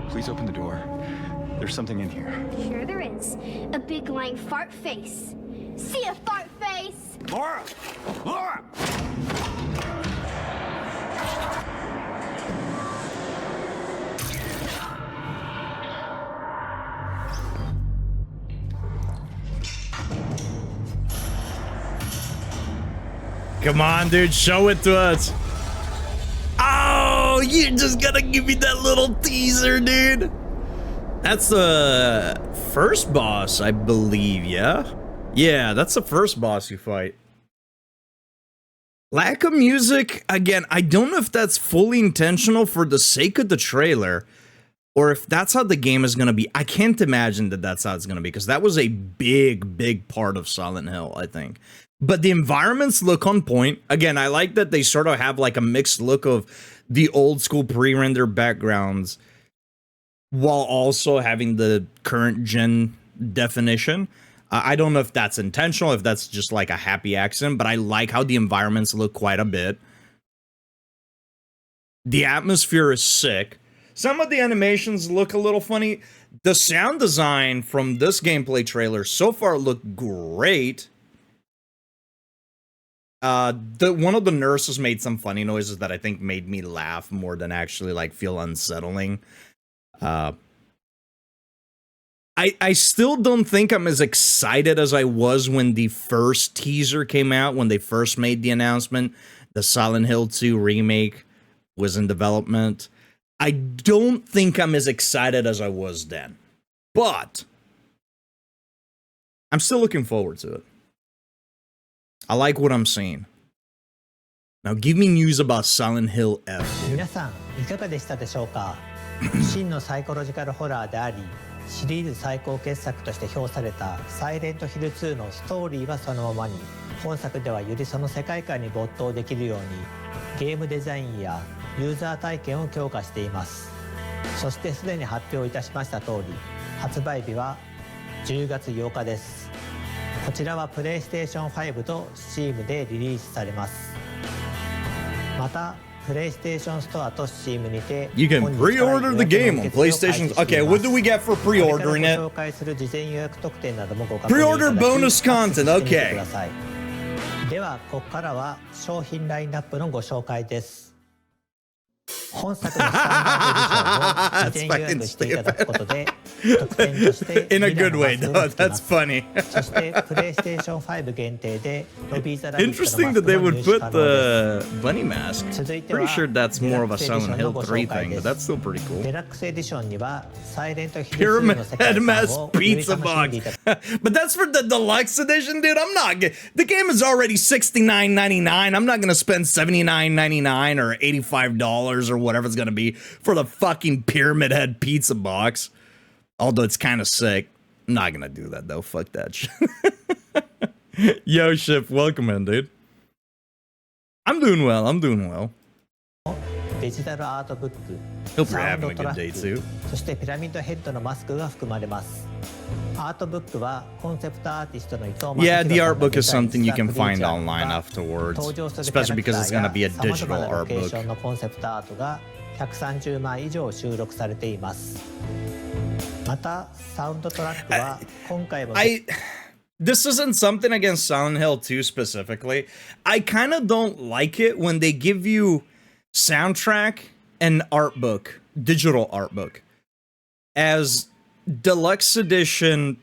Please open the door. There's something in here. Sure there is. A big lying fart face. See a fart face? Laura! Laura! Come on, dude, show it to us. Oh, you just gotta give me that little teaser, dude. That's the first boss, I believe, yeah? Yeah, that's the first boss you fight. Lack of music, again, I don't know if that's fully intentional for the sake of the trailer, or if that's how the game is going to be. I can't imagine that that's how it's going to be, because that was a big part of Silent Hill, I think. But the environments look on point. Again, I like that they sort of have like a mixed look of the old school pre-rendered backgrounds, while also having the current gen definition. I don't know if that's intentional, if that's just like a happy accident, but I like how the environments look quite a bit. The atmosphere is sick. Some of the animations look a little funny. The sound design from this gameplay trailer so far looked great. One of the nurses made some funny noises that I think made me laugh more than actually like feel unsettling. I still don't think I'm as excited as I was when the first teaser came out, when they first made the announcement. The Silent Hill 2 remake was in development. I don't think I'm as excited as I was then. But I'm still looking forward to it. I like what I'm seeing. Now give me news about Silent Hill F. 皆さんいかがでしたでしょうか。真のサイコロジカルホラーであり、シリーズ最高傑作として評されたサイレントヒル2のストーリーはそのままに、本作ではよりその世界観に没頭できるようにゲームデザインやユーザー体験を強化しています。そしてすでに発表いたしました通り、発売日は10月8日です。こちらはプレイステーション5と Steam でリリースされます。またプレイステーションストアと Steam にて You can pre-order the game on PlayStation. Okay, what do we get for pre-ordering it? 紹介する事前予約特典などもご確認いただき Pre-order bonus content. アクセスしてみて Okay. ください。ではここからは商品ラインナップのご紹介です。本作のスタンダードエディションを事前予約していただくことで特典として In a good way, though. That's funny. そしてプレイステーション5限定でロビーザラビットのマ Interesting ス that ク they も would 入手 put 可能 the です。 bunny mask. 続いては Pretty sure that's more of a デラックスエディショ Silent ンの Hill ご 3 紹介 thing, で but す。 that's still pretty cool. デラックスエディションにはサイレントヒル2の Pyramid 世界観 Headmask をより Pizza 楽しんでい Box. ただ But that's for the deluxe edition, dude. I'm not get the game is already $69.99. I'm not gonna spend $79.99 or $85 or whatever it's gonna be for the fucking Pyramid Head Pizza Box. Although it's kind of sick. I'm not gonna do that though. Fuck that shit. Yo, Ship, welcome in, dude. I'm doing well. I'm doing well. デジタルアートブック、 Hope you're サウン having ド a トラ good day ッ too. ク、そしてピラミッドヘッドのマスクが含まれます。アートブックはコンセプトアーティストの伊藤正 Yeah, 弘 the さん art が book デ is ザイン something you した can クリー find チャー online が afterwards, 登場するキャラ especially クタ because ー it's gonna be や a 様々 digital なロ art ケーション book. のコンセプトアートが130枚以上収録されています。またサウンドトラックは今回も This isn't something against Silent Hill 2 specifically. I kind of don't like it when they give you soundtrack and art book, digital art book, as deluxe edition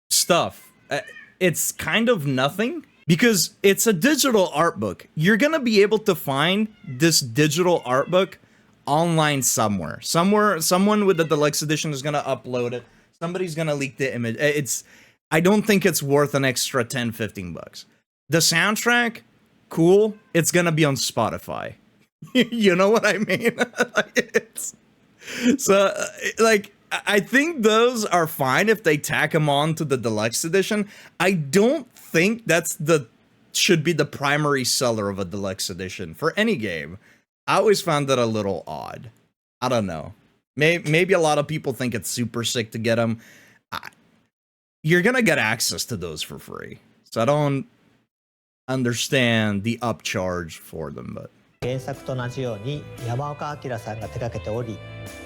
stuff. It's kind of nothing because it's a digital art book. You're gonna be able to find this digital art book online somewhere. Someone with the deluxe edition is gonna upload it. Somebody's gonna leak the image. I don't think it's worth an extra 10-15 bucks. The soundtrack, cool. It's gonna be on Spotify. You know what I mean? I think those are fine if they tack them on to the deluxe edition. I don't think should be the primary seller of a deluxe edition for any game. I always found that a little odd. I don't know. Maybe a lot of people think it's super sick to get them. You're gonna get access to those for free. So I don't understand the upcharge for them, but 原作と同じように山岡明さんが手掛けており、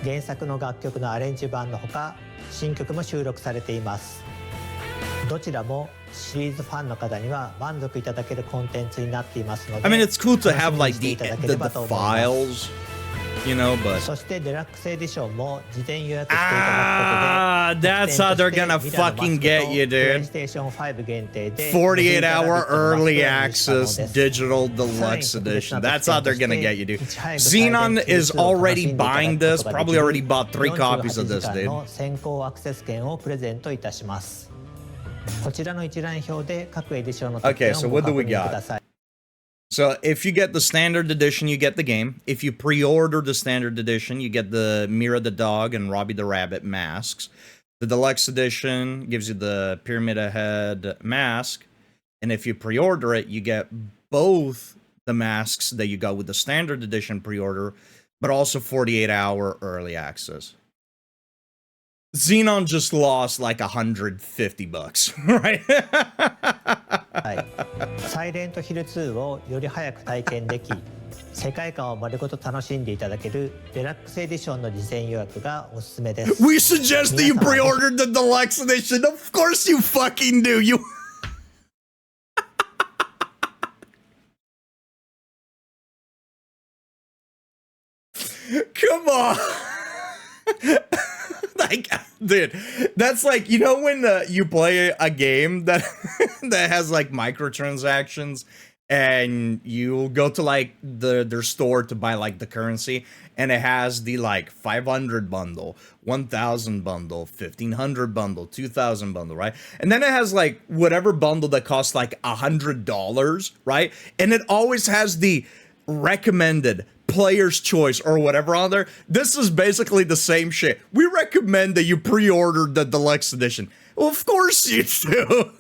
原作の楽曲のアレンジ版のほか新曲も収録されています。どちらもシリーズファンの方には満足いただけるコンテンツになっていますので、 I mean, it's cool to have 楽し like みにしていただけ the ればと思います。 files, you know, but そしてデラックスエディションも事前予約していただくことで、 that's how they're gonna fucking get you, dude. 5限定で 48-hour early access digital deluxe edition. That's how they're gonna get you, dude. Xenon is already buying this, probably already bought 3 copies of this, dude. 先行アクセス券をプレゼントいたします。こちらの一覧表で各エディションの特典をご確認ください。 So if you get the standard edition, you get the game. If you pre-order the standard edition, you get the Mira the dog and Robbie the rabbit masks. The deluxe edition gives you the Pyramid Head mask. And if you pre-order it, you get both the masks that you got with the standard edition pre-order, but also 48-hour early access. Xenon just lost like 150 bucks, right? はい、サイレントヒル2をより早く体験でき、世界観を丸ごと楽しんでいただけるデラックスエディションの事前予約がおすすめです。 We suggest that you pre-ordered the deluxe edition. Of course you fucking do. You. Come on. Like, dude, that's like, you know when you play a game that that has like microtransactions and you go to like their store to buy like the currency and it has the like 500 bundle, 1000 bundle, 1500 bundle, 2000 bundle, right? And then it has like whatever bundle that costs like $100, right? And it always has the recommended player's choice or whatever on there. This is basically the same shit. We recommend that you pre-order the deluxe edition. Well, of course you do.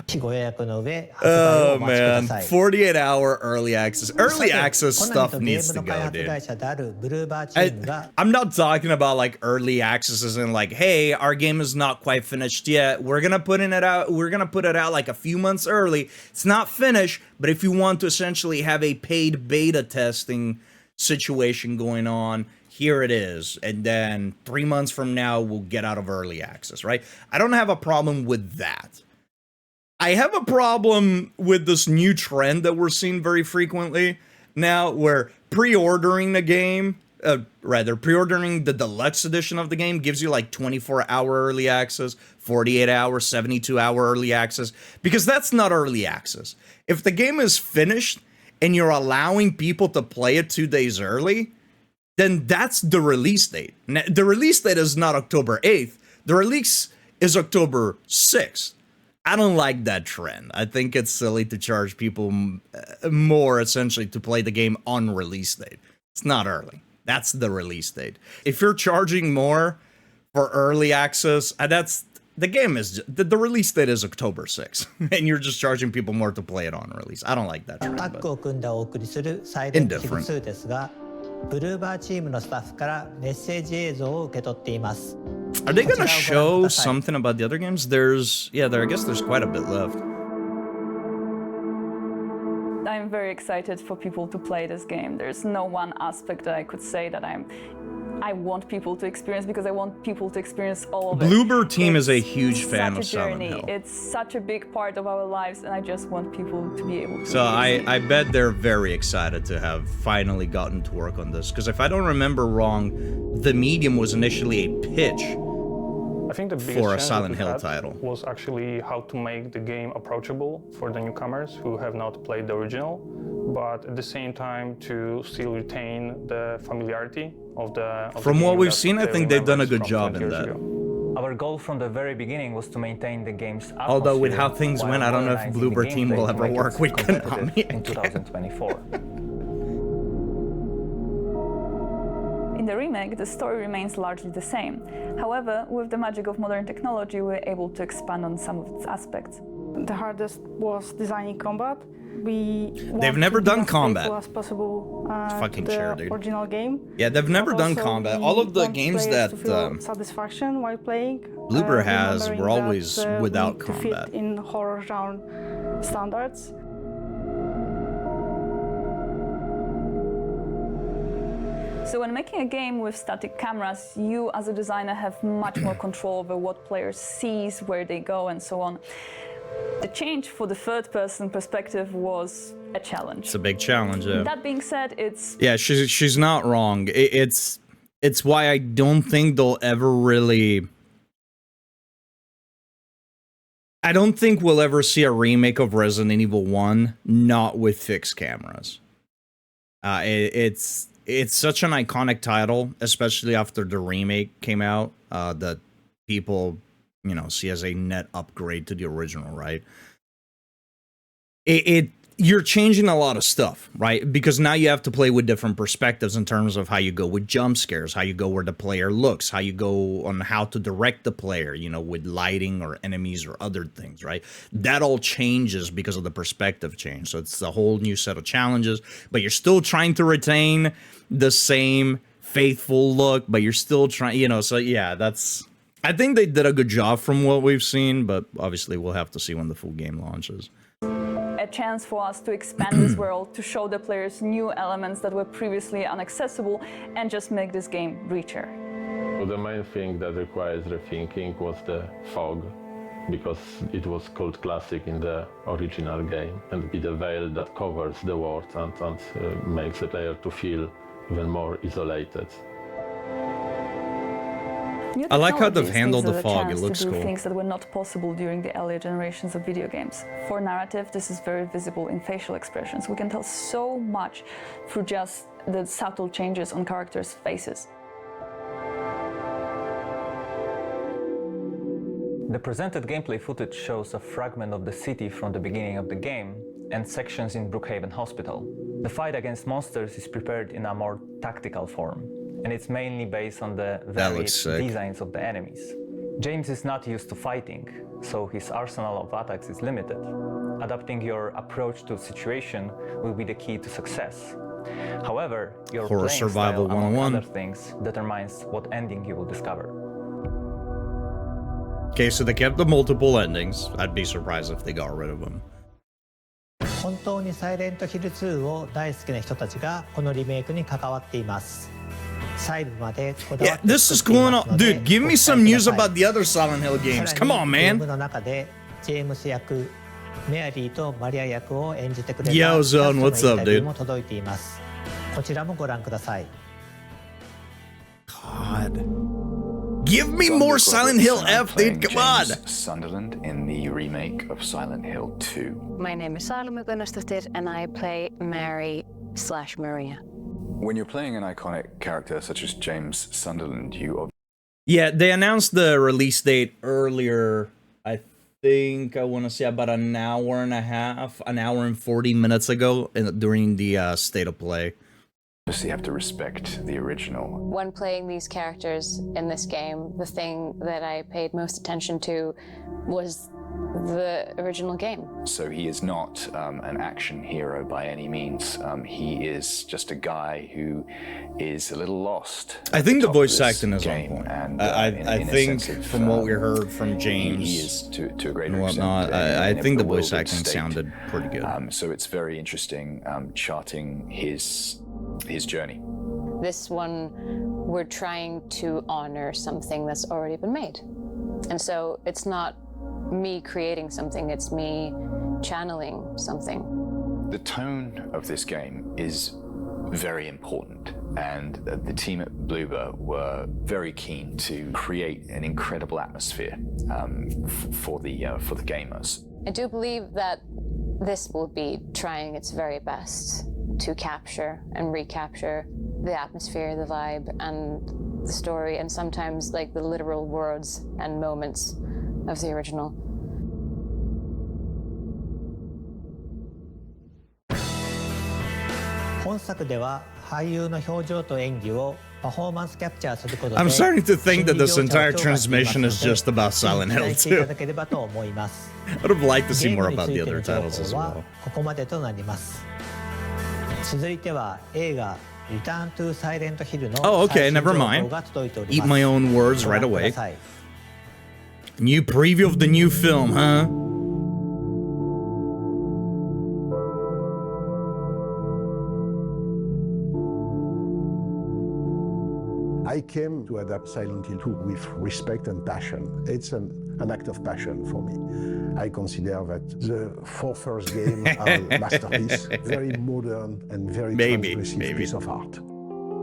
日ご予約の上発売をお待ちくだ man, さい。 48-hour early access. Early access コナミ stuff とゲ needs ーム to の開 go, 発 dude. 会社であるブルーバーチームが I'm not talking about like early accesses and like, hey, our game is not quite finished yet. We're gonna put it out like a few months early. It's not finished, but if you want to essentially have a paid beta testing situation going on, here it is. And then 3 months from now, we'll get out of early access, right? I don't have a problem with that. I have a problem with this new trend that we're seeing very frequently now, where pre-ordering the game, pre-ordering the deluxe edition of the game gives you like 24-hour early access, 48-hour, 72-hour early access, because that's not early access. If the game is finished and you're allowing people to play it 2 days early, then that's the release date. The release date is not October 8th. The release is October 6th. I don't like that trend. I think it's silly to charge people more, essentially, to play the game on release date. It's not early. That's the release date. If you're charging more for early access, that's the game is the release date is October 6th, and you're just charging people more to play it on release. I don't like that trend. タッグを組んでお送りするサイレントヒル2ですが、ブルーバーチームのスタッフからメッセージ映像を受け取っています。 Are they gonna show something about the other games? I guess there's quite a bit left. I'm very excited for people to play this game. There's no one aspect that I could say that I want people to experience, because I want people to experience all of it. Bloober team is a huge fan of Silent Silent Hill. It's such a big part of our lives, and I just want people to be able to. So I bet they're very excited to have finally gotten to work on this, because if I don't remember wrong, the medium was initially a pitch I think the biggest for a challenge Silent we Hill had title. was actually how to make the game approachable for the newcomers who have not played the original, but at the same time to still retain the familiarity of the From game what we've that seen, I think they've done a good from job 20 in years that. ago. Our goal from the very beginning was to maintain the game's atmosphere. Although with how things while went, I don't know if modernizing Bloober the team gameplay will to ever make work it with competitive Konami in again. 2024. In the remake, the story remains largely the same. However, with the magic of modern technology, we were able to expand on some of its aspects. The hardest was designing combat. They've never done combat. As possible, fucking the chair, dude. Original game. Yeah, they've never But done also combat. we All of the want games players that to feel satisfaction while playing. Bloober has were remembering always that, without we need to combat. fit in horror genre standards. So when making a game with static cameras, you as a designer have much more control over what players sees, where they go, and so on. The change for the third-person perspective was a challenge. It's a big challenge, yeah. That being said, it's... Yeah, she's not wrong. It's why I don't think they'll ever really... I don't think we'll ever see a remake of Resident Evil 1 not with fixed cameras. It's such an iconic title, especially after the remake came out, that people, you know, see as a net upgrade to the original, right? You're changing a lot of stuff, right? Because now you have to play with different perspectives in terms of how you go with jump scares, how you go where the player looks, how you go on how to direct the player, you know, with lighting or enemies or other things, right? That all changes because of the perspective change. So it's a whole new set of challenges, but you're still trying to retain the same faithful look, but you're still trying, you know, so yeah, that's... I think they did a good job from what we've seen, but obviously we'll have to see when the full game launches. A chance for us to expand this world, to show the players new elements that were previously inaccessible, and just make this game richer. Well, the main thing that requires rethinking was the fog, because it was called classic in the original game, and it's a veil that covers the world and makes the player to feel even more isolated. I like how they've handled the fog. It looks to do cool. Things that were not possible during the earlier generations of video games. For narrative, this is very visible in facial expressions. We can tell so much through just the subtle changes on characters' faces. The presented gameplay footage shows a fragment of the city from the beginning of the game and sections in Brookhaven Hospital. The fight against monsters is prepared in a more tactical form, and it's mainly based on the varied designs of the enemies. James is not used to fighting, so his arsenal of attacks is limited. Adapting your approach to the situation will be the key to success. However, your Horror playing Survival style, among 101. other things, determines what ending you will discover. Okay, so they kept the multiple endings. I'd be surprised if they got rid of them. 本当にサイレントヒル2を大好きな人たちがこのリメイクに関わっています。細部までこだわ Yeah, って this is going on. Dude, give me some news about the other Silent Hill games. Come on, ゲー man. ムの中でジェームス役、メアリーとマリア役を演じてくれた Yo, キャスト Zone, のイン what's up, タビュー dude? も届いています。こちらもご覧ください。 God. Give me more Silent Hill F, dude. Come on. James Sunderland in the remake of Silent Hill 2. My name is Salome Gunnarsdottir and I play Mary/Maria. When you're playing an iconic character such as James Sunderland, you Yeah, they announced the release date earlier. I think I want to say about an hour and a half, an hour and 40 minutes ago during the State of Play. obviously have to respect the original. When playing these characters in this game, the thing that I paid most attention to was the original game. So he is not an action hero by any means. He is just a guy who is a little lost. I think the voice acting is on point. And, I think from what we heard from James he is to a great and extent. whatnot, I think the voice bewildered acting state. sounded pretty good. So it's very interesting charting his journey. This one, we're trying to honor something that's already been made. And so it's not me creating something, it's me channeling something. The tone of this game is very important, and the team at Bloober were very keen to create an incredible atmosphere for the gamers. I do believe that this will be trying its very best to capture and recapture the atmosphere, the vibe, and the story, and sometimes like the literal words and moments of the original. I'm starting to think that this entire transmission is just about Silent Hill 2. I would have liked to see more about the other titles as well. 続いては映画 Return to Silent Hill の Oh, okay, 最新 never 情報 mind. が届いており Eat ます。 my own words ご right 覧く away. ださい。 New preview of the new film, huh? I came to adapt Silent Hill 2 with respect and passion. It's an act of passion for me. I consider that the four first games are a masterpiece, very modern and very transgressive piece of art.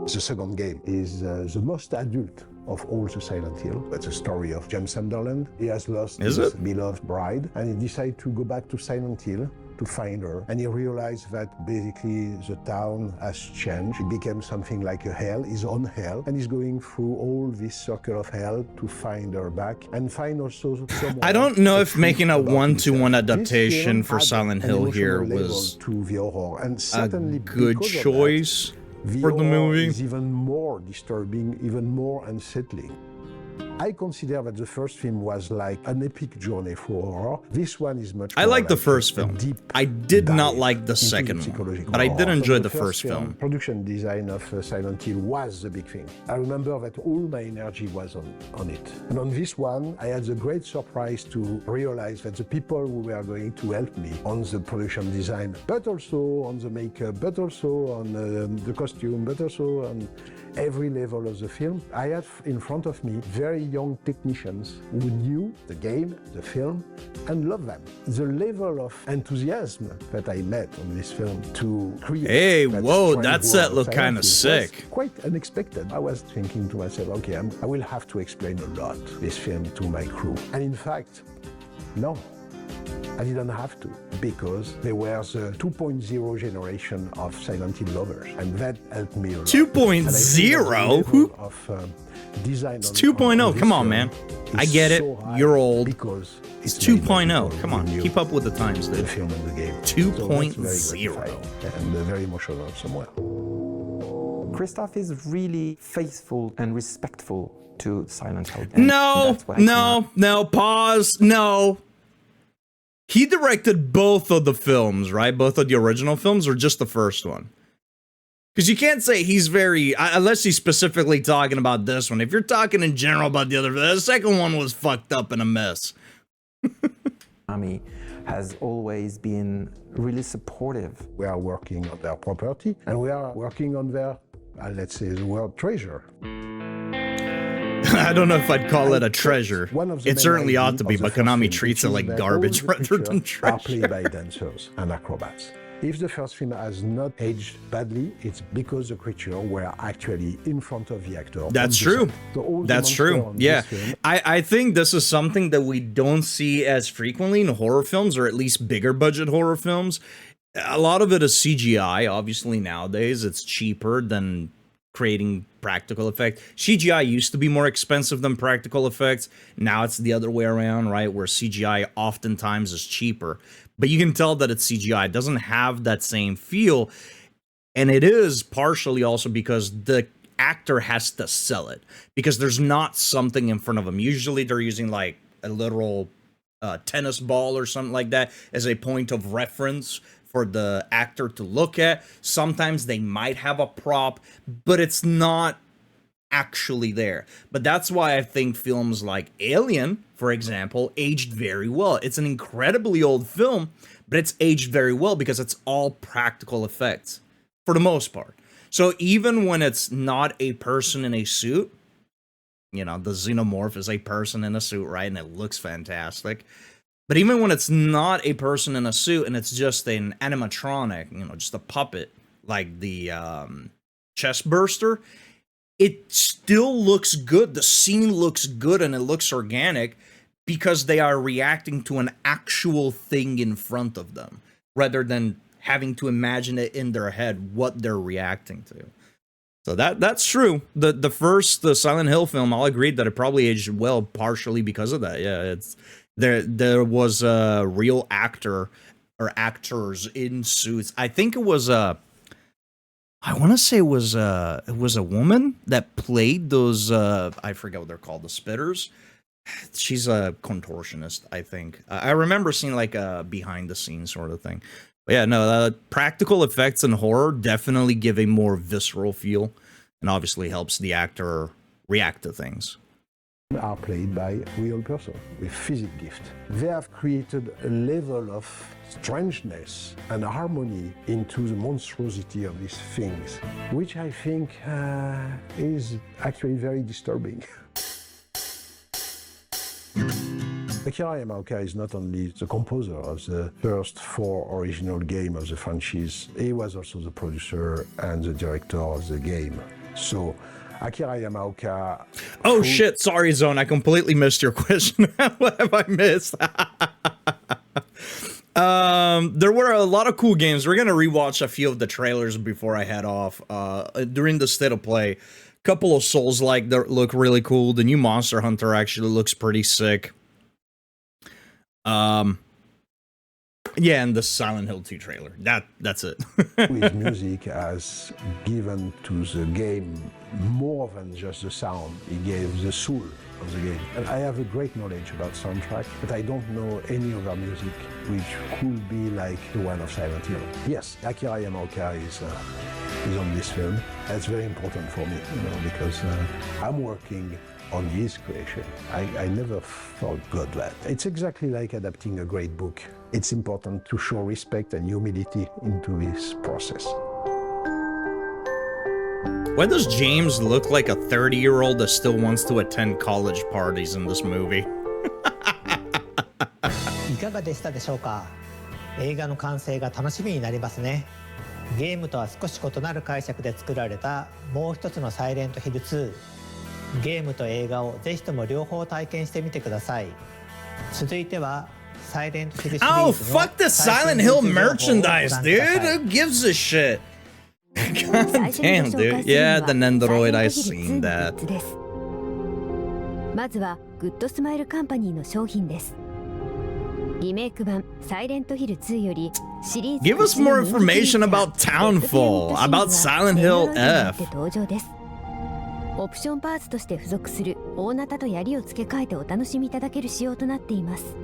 The second game is the most adult of all the Silent Hill. It's a story of James Sunderland. He has lost his beloved bride, and he decided to go back to Silent Hill to find her. And he realized that basically the town has changed. It became something like a hell, his own hell, and he's going through all this circle of hell to find her back and find also someone. I don't know if making a one-to-one adaptation for Silent Hill here was to the horror, and a certainly good choice for the movie. Is even more disturbing, even more unsettling. I consider that the first film was like an epic journey for horror. This one is much more I like the like first film. I did not like the second one, but I did enjoy the first film. Production design of Silent Hill was the big thing. I remember that all my energy was on it. And on this one, I had the great surprise to realize that the people who were going to help me on the production design, but also on the makeup, but also on the costume, but also on every level of the film, I had in front of me very young technicians who knew the game, the film, and loved them. The level of enthusiasm that I met on this film to create. Hey, that whoa, strange that world set of looked Silent kind of Hill sick. was quite unexpected. I was thinking to myself, okay, I will have to explain a lot this film to my crew. And in fact, no. I didn't have to, because there was a 2.0 generation of Silent Hill lovers, and that helped me a lot. 2.0? Who? Design it's 2.0. Come on, man. I get it. You're old. It's 2.0. Come on. Keep up with the times, dude. 2.0. And very emotional somewhere. Christoph is really faithful and respectful to Silent Hill. And No, pause, no. He directed both of the films, right? Both of the original films, or just the first one? Because you can't say he's very, unless he's specifically talking about this one. If you're talking in general about the second one was fucked up and a mess. Konami has always been really supportive. We are working on their property, and we are working on their, let's say, the world treasure. I don't know if I'd call it a treasure. It certainly ought to be, but Konami treats it like garbage rather than treasure. Are played by dancers and acrobats. If the first film has not aged badly, it's because the creatures were actually in front of the actor. That's true. That's true. Yeah. I think this is something that we don't see as frequently in horror films, or at least bigger budget horror films. A lot of it is CGI. Obviously, nowadays, it's cheaper than creating practical effects. CGI used to be more expensive than practical effects. Now it's the other way around, right? Where CGI oftentimes is cheaper. But you can tell that it's CGI. It doesn't have that same feel. And it is partially also because the actor has to sell it. Because there's not something in front of them. Usually they're using like a literal tennis ball or something like that as a point of reference for the actor to look at. Sometimes they might have a prop, but it's not actually there. But that's why I think films like Alien, for example, aged very well. It's an incredibly old film, but it's aged very well because it's all practical effects for the most part. So even when it's not a person in a suit, you know, the xenomorph is a person in a suit, right? And it looks fantastic. But even when it's not a person in a suit and it's just an animatronic, you know, just a puppet, like the chest burster, it still looks good. The scene looks good and it looks organic because they are reacting to an actual thing in front of them rather than having to imagine it in their head what they're reacting to. So that's true. The first Silent Hill film, I'll agree that it probably aged well partially because of that. Yeah, it's there was a real actor or actors in suits. I think it was I want to say it was a woman that played those I forget what they're called, the spitters. She's a contortionist, I think. I remember seeing like a behind the scenes sort of thing. But yeah, no, practical effects in horror definitely give a more visceral feel, and obviously helps the actor react to things. Are played by real person with physic gift. They have created a level of strangeness and harmony into the monstrosity of these things, which I think is actually very disturbing. Akira Yamaoka is not only the composer of the first 4 original games of the franchise, he was also the producer and the director of the game. So Akira Yamaoka... Oh shit, sorry Zone, I completely missed your question. What have I missed? There were a lot of cool games. We're gonna rewatch a few of the trailers before I head off. During the State of Play, a couple of Souls-like that look really cool. The new Monster Hunter actually looks pretty sick. Yeah, and the Silent Hill 2 trailer. That's it. His music has given to the game more than just the sound. He gave the soul of the game. And I have a great knowledge about soundtrack, but I don't know any other music which could be like the one of Silent Hill. Yes, Akira Yamaoka is on this film. That's very important for me, you know, because I'm working on his creation. I never forgot that. It's exactly like adapting a great book. It's important to show respect and humility into this process. Why does James look like a 30-year-old that still wants to attend college parties in this movie? いかがでしたでしょうか。映画の完成が楽しみになりますね。ゲームとは少し異なる解釈で作られたもう一つのサイレントヒル2。ゲームと映画をぜひとも両方体験してみてください。続いてはサイレントヒルシリーズの Oh, fuck the Silent Hill merchandise, dude! Who gives a shit? God damn, dude. Yeah, the Nendoroid, I've seen that. まずはグッドスマイルカンパニーの商品です。リメイク版サイレントヒル2よりシリーズ Give us more information about Townfall, about Silent Hill F. 登場です。オプションパーツとして付属する大ナタと槍を付け替えてお楽しみいただける仕様となっています。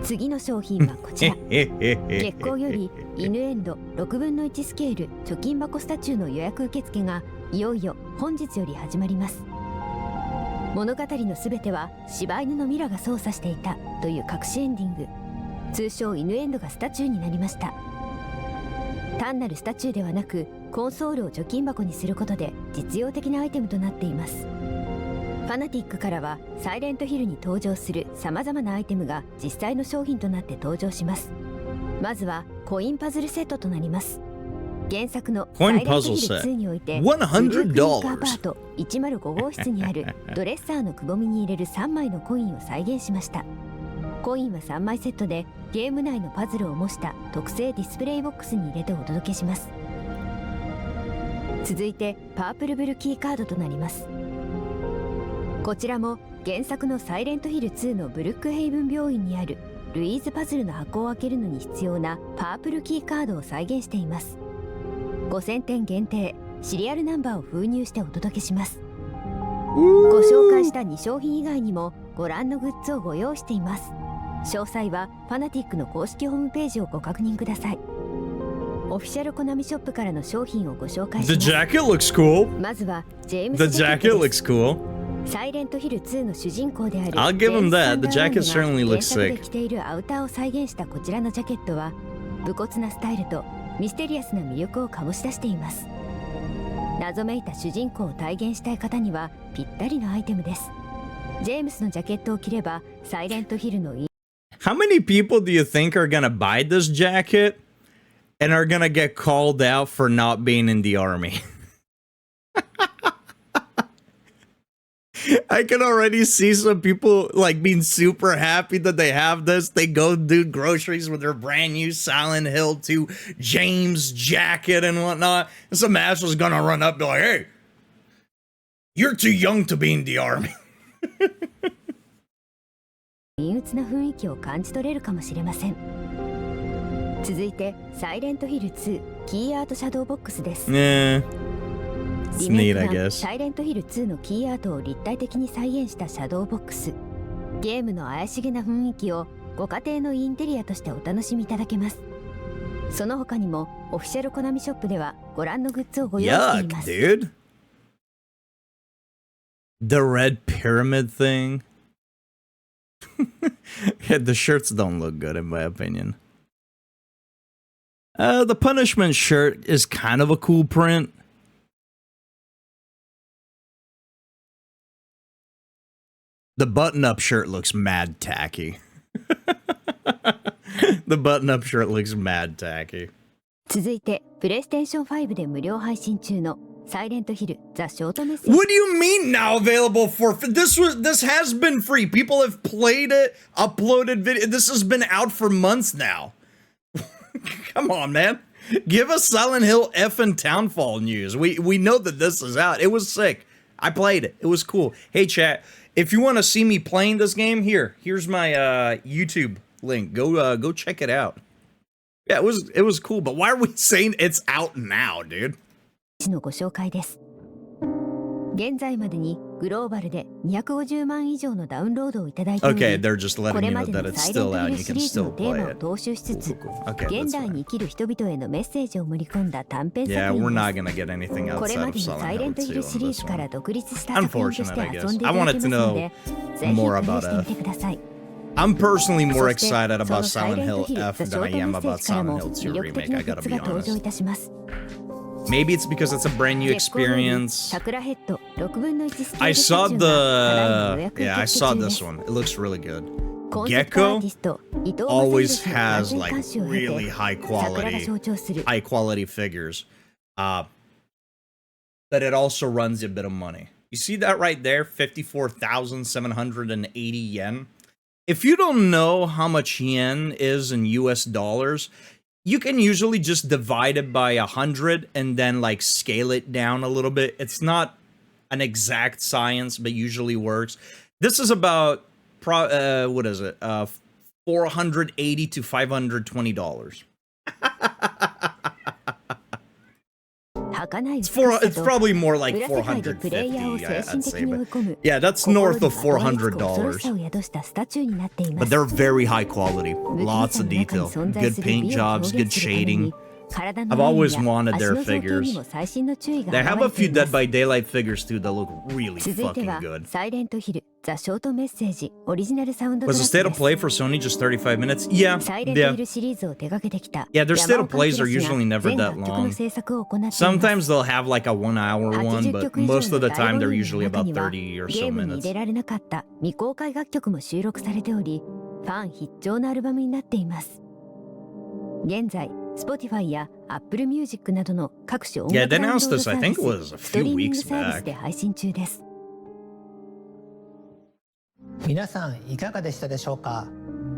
次の商品はこちら。月光よりイヌエンド6分の1スケール貯金箱スタチューの予約受付がいよいよ本日より始まります。物語のすべては柴犬のミラが操作していたという隠しエンディング、通称イヌエンドがスタチューになりました。単なるスタチューではなくコンソールを貯金箱にすることで実用的なアイテムとなっています。ファナティックからはサイレントヒルに登場する様々なアイテムが実際の商品となって登場します。まずはコインパズルセットとなります。原作のサイレントヒル2においてブルークリークアパート105号室にあるドレッサーのくぼみに入れる3枚のコインを再現しました。コインは3枚セットでゲーム内のパズルを模した特製ディスプレイボックスに入れてお届けします。続いてパープルブルキーカードとなります。こちらも原作のサイレントヒル2のブルックヘイブン病院にあるルイーズパズルの箱を開けるのに必要なパープルキーカードを再現しています。5000点限定シリアルナンバーを封入してお届けします。ご紹介した2商品以外にもご覧のグッズをご用意しています。詳細はファナティックの公式ホームページをご確認ください。オフィシャルコナミショップからの商品をご紹介します。 The jacket looks cool. まずはジェームス The jacket looks cool. サイレントヒル2の主人公である I'll give him that. The jacket certainly looks 原作で sick. 着ているアウターを再現したこちらのジャケットは武骨なスタイルとミステリアスな魅力を醸し出しています。謎めいた主人公を体現したい方にはぴったりのアイテムです。ジェームスのジャケットを着ればサイレントヒルの How many people do you think are gonna buy this jacket and are gonna get called out for not being in the army? I can already see some people like being super happy that they have this. They go do groceries with their brand new Silent Hill 2 James jacket and whatnot. And some ass was gonna run up and be like, hey, you're too young to be in the army. 陰鬱な雰囲気を感じ取れるかもしれません。続いてサイレントヒル2キーアートシャドーボックスです。Yeah. リメイク版サイレントヒル2のキーアートを立体的に再現したシャドーボックス。ゲームの怪しげな雰囲気をご家庭のインテリアとしてお楽しみいただけます。その他にもオフィシャルコナミショップではご覧のグッズをご用意しています。Yuck, dude. The red pyramid thing. Yeah, the shirts don't look good in my opinion. The punishment shirt is kind of a cool print. The button-up shirt looks mad tacky. The button-up shirt looks mad tacky. 続いてプレイステーション5で無料配信中のサイレントヒルザ・ショートメッセージ。 What do you mean now available for this has been free. People have played it, uploaded video. This has been out for months now. Come on, man. Give us Silent Hill F and Townfall news. We know that this is out. It was sick. I played it. It was cool. Hey chat, if you want to see me playing this game, here's my YouTube link. Go check it out. Yeah, it was cool, but why are we saying it's out now, dude? のご紹介です。現在までにグローバルで250万以上のダウンロードをいただいており、Okay, they're just letting これ you ま know で that の it's サイレン still ト out ヒ and ル you シ can リーズ still のテーマ play を it. 踏襲しつつ、 Okay, 現 that's 代に fine. 生きる人々へのメッセージを盛り込んだ短編作 Yeah, 品 we're で not す。 gonna get anything これ outside ま of でに Silent サイレン Hill トヒル 2 シ on リー this ズから one. 独立した作品として Unfortunate, I 遊 guess. んでい I ただ wanted け to ますので、 know ぜひプ more レイ about してみてください。 I'm personally more そして excited そ about のサイ Silent レント Hill ヒル F ザ・ショ than ー I トメ am ッセー about ジから Silent も Hill 2魅力的 Remake. な I グッ gotta ズ be が登場 honest. いたします。 Maybe it's because it's a brand new 月光より experience. 桜ヘッド6分の1スケー I ル写 saw 真がただいま予 the 約 yeah, I 受付 saw 中で this す。 one. It looks really good. コンセプトアー Gecko ティスト伊藤 always 正義の完 has 全 like 監修を経 really て high 桜が quality 象徴する figures. But it also runs a bit of money. You see that right there? 54,780 yen. If you don't know how much yen is in US dollars, you can usually just divide it by 100 and then like scale it down a little bit. It's not an exact science, but usually works. This is about what is it? $480 to $520. It's probably more like $450, I'd say, but yeah, that's north of $400. But they're very high quality, lots of detail, good paint jobs, good shading. I've always wanted their figures. They have a few Dead by Daylight figures too that look really fucking good. Was the state of play for Sony just 35 minutes? Yeah. Yeah, their state of plays are usually never that long. Sometimes they'll have like a 1 hour one, but most of the time they're usually about 30 or so minutes. Yeah, they announced this, I think it was a few weeks back. 皆さんいかがでしたでしょうか。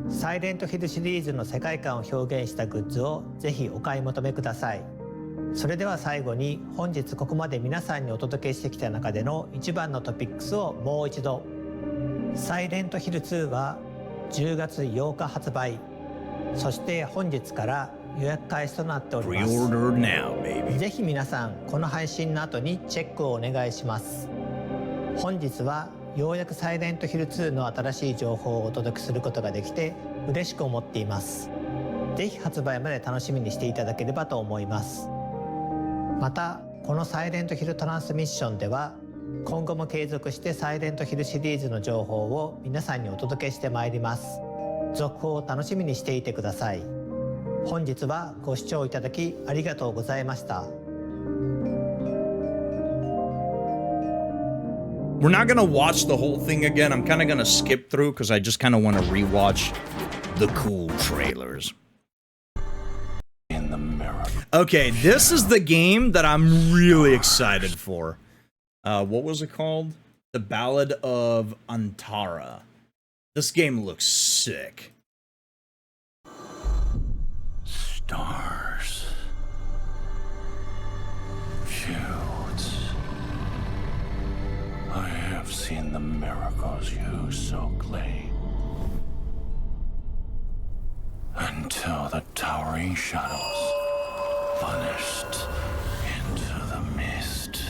サイレントヒルシリーズの世界観を表現したグッズをぜひお買い求めください。それでは最後に本日ここまで皆さんにお届けしてきた中での一番のトピックスをもう一度。サイレントヒル2は10月8日発売。そして本日から予約開始となっております。Pre-order now, baby. ぜひ皆さんこの配信の後にチェックをお願いします。本日はようやくサイレントヒル2の新しい情報をお届けすることができて嬉しく思っています。ぜひ発売まで楽しみにしていただければと思います。またこのサイレントヒルトランスミッションでは今後も継続してサイレントヒルシリーズの情報を皆さんにお届けしてまいります。続報を楽しみにしていてください。本日はご視聴いただきありがとうございました。We're not gonna watch the whole thing again. I'm kind of gonna skip through because I just kind of want to rewatch the cool trailers. In the mirror. Okay, this is the game that I'm really excited for. What was it called? The Ballad of Antara. This game looks sick. Stars. Fields. I have seen the miracles you so claim. Until the towering shadows vanished into the mist.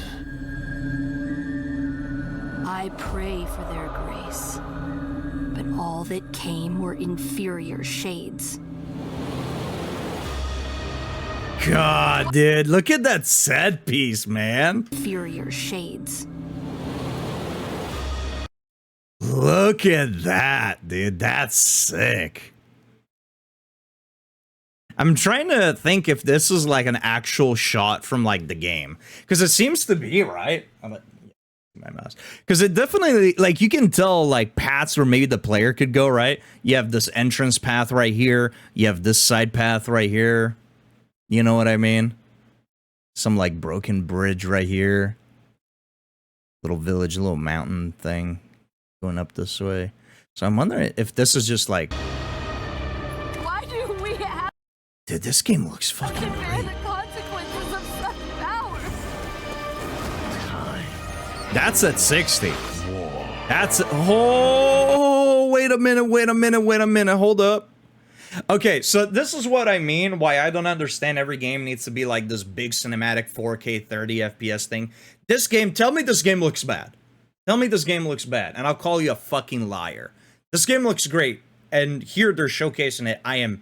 I pray for their grace, but all that came were inferior shades. God, dude, look at that set piece, man. Inferior shades. Look at that, dude. That's sick. I'm trying to think if this is like an actual shot from like the game, because it seems to be, right? My mouse, because it definitely, like, you can tell like paths where maybe the player could go, right? You have this entrance path right here, you have this side path right here, you know what I mean? Some like broken bridge right here, little village, little mountain thing going up this way. So I'm wondering if this is just like, Why do we have dude, this game looks fucking to bear great. the consequences of such power? That's at 60. That's, oh, wait a minute, hold up. Okay, so this is what I mean, why I don't understand every game needs to be like this big cinematic 4K 30 FPS thing. This game, tell me this game looks bad. Tell me this game looks bad, and I'll call you a fucking liar. This game looks great, and here they're showcasing it. I am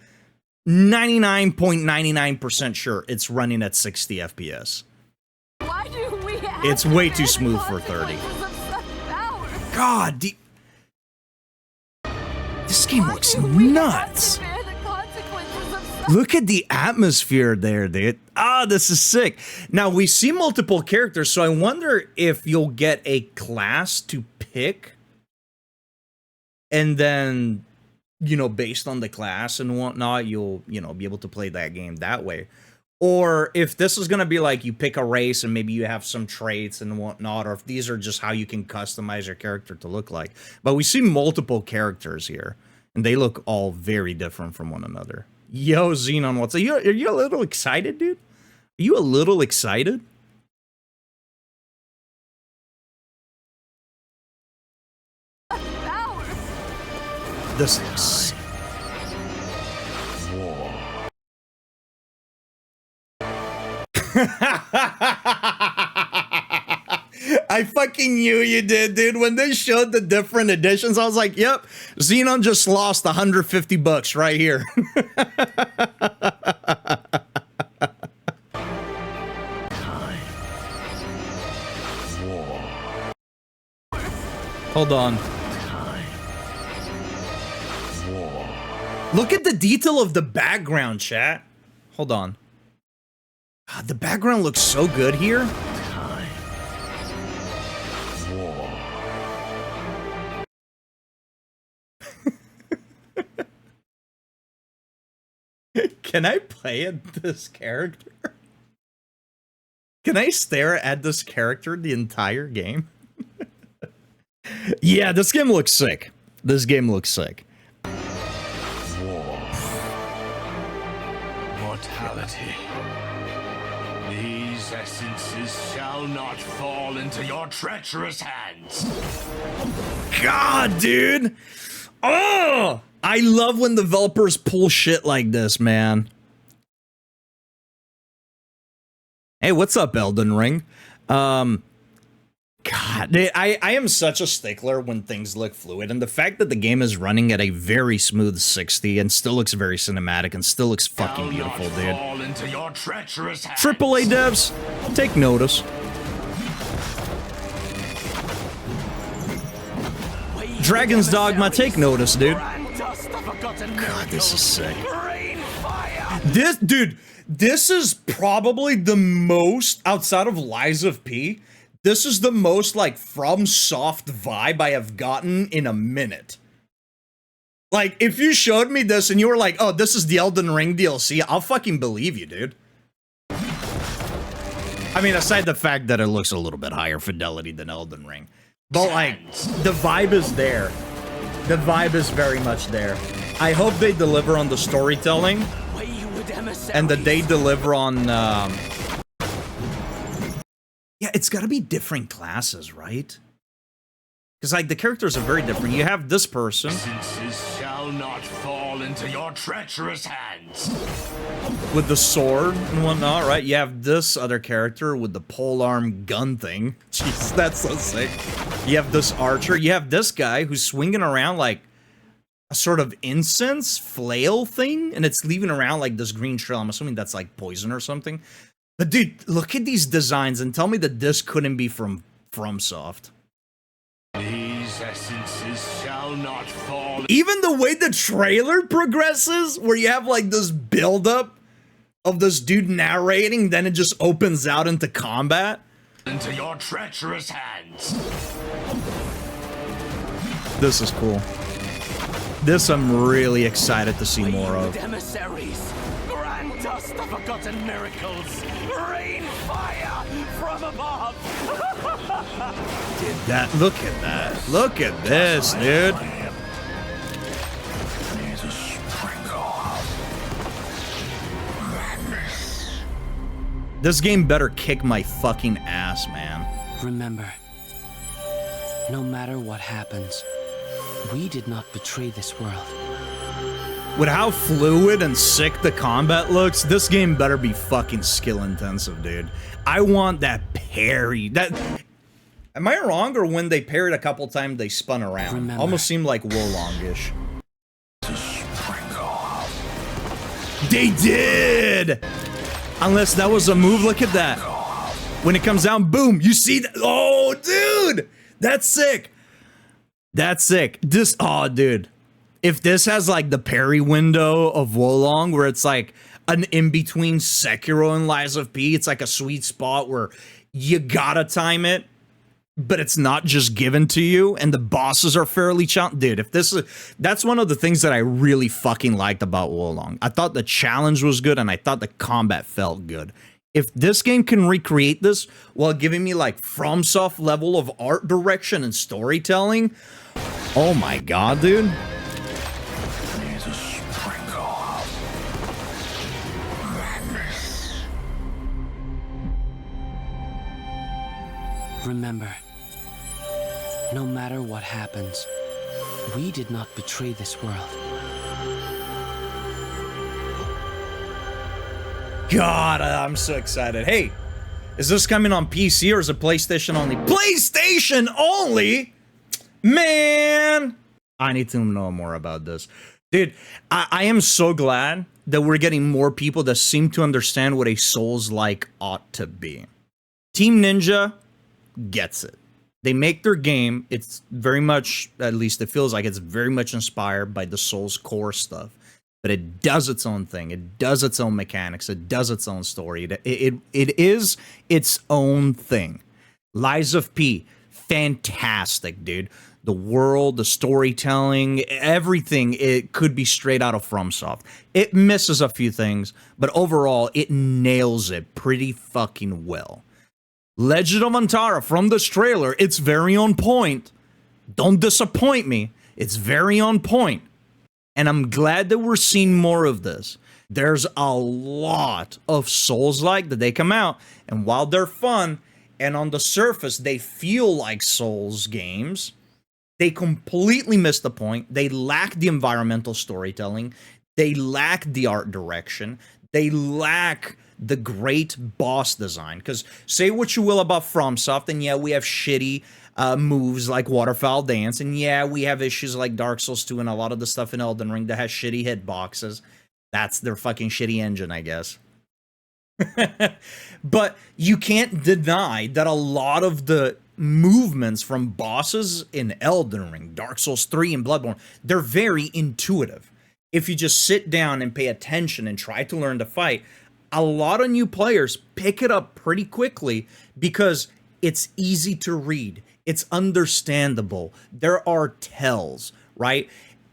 99.99% sure it's running at 60 FPS. Why do we have It's way too smooth for 30. God, this game looks nuts. Look at the atmosphere there, dude. Ah, this is sick. Now, we see multiple characters, so I wonder if you'll get a class to pick. And then, you know, based on the class and whatnot, you'll, you know, be able to play that game that way. Or if this is going to be like you pick a race and maybe you have some traits and whatnot, or if these are just how you can customize your character to look like. But we see multiple characters here, and they look all very different from one another. Yo, Xenon, what's up? Are you a little excited, dude? Are you a little excited? This looks sick. I fucking knew you did, dude. When they showed the different editions, I was like, yep, Xenon just lost $150 right here. Hold on. Look at the detail of the background, chat. Hold on. God, the background looks so good here. Can I play at this character? Can I stare at this character the entire game? Yeah, this game looks sick. This game looks sick. Mortality. These essences shall not fall into your treacherous hands. God, dude. Oh, I love when developers pull shit like this, man. Hey, what's up, Elden Ring? God, I am such a stickler when things look fluid, and the fact that the game is running at a very smooth 60 and still looks very cinematic and still looks fucking beautiful, dude. AAA devs, take notice. Dragon's Dogma, take notice, dude. God, this is sick. This, dude, this is probably the most, outside of Lies of P, this is the most, like, FromSoft vibe I have gotten in a minute. Like, if you showed me this and you were like, oh, this is the Elden Ring DLC, I'll fucking believe you, dude. I mean, aside the fact that it looks a little bit higher fidelity than Elden Ring. But, like, the vibe is there. The vibe is very much there. I hope they deliver on the storytelling. And that they deliver on, yeah, it's gotta be different classes, right? Because, like, the characters are very different. You have this person. Essences shall not fall into your treacherous hands. With the sword and whatnot, right? You have this other character with the polearm gun thing. Jeez, that's so sick. You have this archer. You have this guy who's swinging around, like, a sort of incense flail thing, and it's leaving around, like, this green trail. I'm assuming that's, like, poison or something. But, dude, look at these designs and tell me that this couldn't be from FromSoft. These essences shall not fall. Even the way the trailer progresses, where you have, like, this buildup of this dude narrating, then it just opens out into combat. Into your treacherous hands. This is cool. This I'm really excited to see more of. Emissaries, grant us the forgotten miracles. Rain fire from above. Dude, that, look at that. Look at this, dude. This game better kick my fucking ass, man. Remember, no matter what happens, we did not betray this world. With how fluid and sick the combat looks, this game better be fucking skill intensive, dude. I want that parry. That, am I wrong, or when they parried a couple times they spun around? Remember. Almost seemed like Wolong-ish. They did! Unless that was a move, look at that. When it comes down, boom, you see that? Oh, dude! That's sick. That's sick. This, oh, dude. If this has, like, the parry window of Wolong, where it's, like, an in-between Sekiro and Lies of P, it's, like, a sweet spot where you gotta time it, but it's not just given to you, and the bosses are fairly challenging. Dude, if this is, that's one of the things that I really fucking liked about Wolong. I thought the challenge was good, and I thought the combat felt good. If this game can recreate this while giving me, like, FromSoft level of art direction and storytelling, oh my god, dude. Remember, no matter what happens, we did not betray this world. God, I'm so excited. Hey, is this coming on PC or is it PlayStation only? PlayStation only? Man, I need to know more about this. Dude, I am so glad that we're getting more people that seem to understand what a Souls-like ought to be. Team Ninja gets it. They make their game. It's very much, at least it feels like it's very much inspired by the Souls core stuff. But it does its own thing. It does its own mechanics. It does its own story. It is its own thing. Lies of P, fantastic, dude. The world, the storytelling, everything, it could be straight out of FromSoft. It misses a few things, but overall, it nails it pretty fucking well. Legend of Antara from this trailer, it's very on point. Don't disappoint me. It's very on point. And I'm glad that we're seeing more of this. There's a lot of Souls-like that they come out, and while they're fun, and on the surface, they feel like Souls games, they completely miss the point. They lack the environmental storytelling. They lack the art direction. They lack the great boss design. Because say what you will about FromSoft, and yeah, we have shitty moves like Waterfowl Dance, and yeah, we have issues like Dark Souls 2 and a lot of the stuff in Elden Ring that has shitty hitboxes. That's their fucking shitty engine, I guess. But you can't deny that a lot of the movements from bosses in Elden Ring, Dark Souls 3, and Bloodborne, they're very intuitive. If you just sit down and pay attention and try to learn to fight, a lot of new players pick it up pretty quickly because it's easy to read. It's understandable. There are tells, right?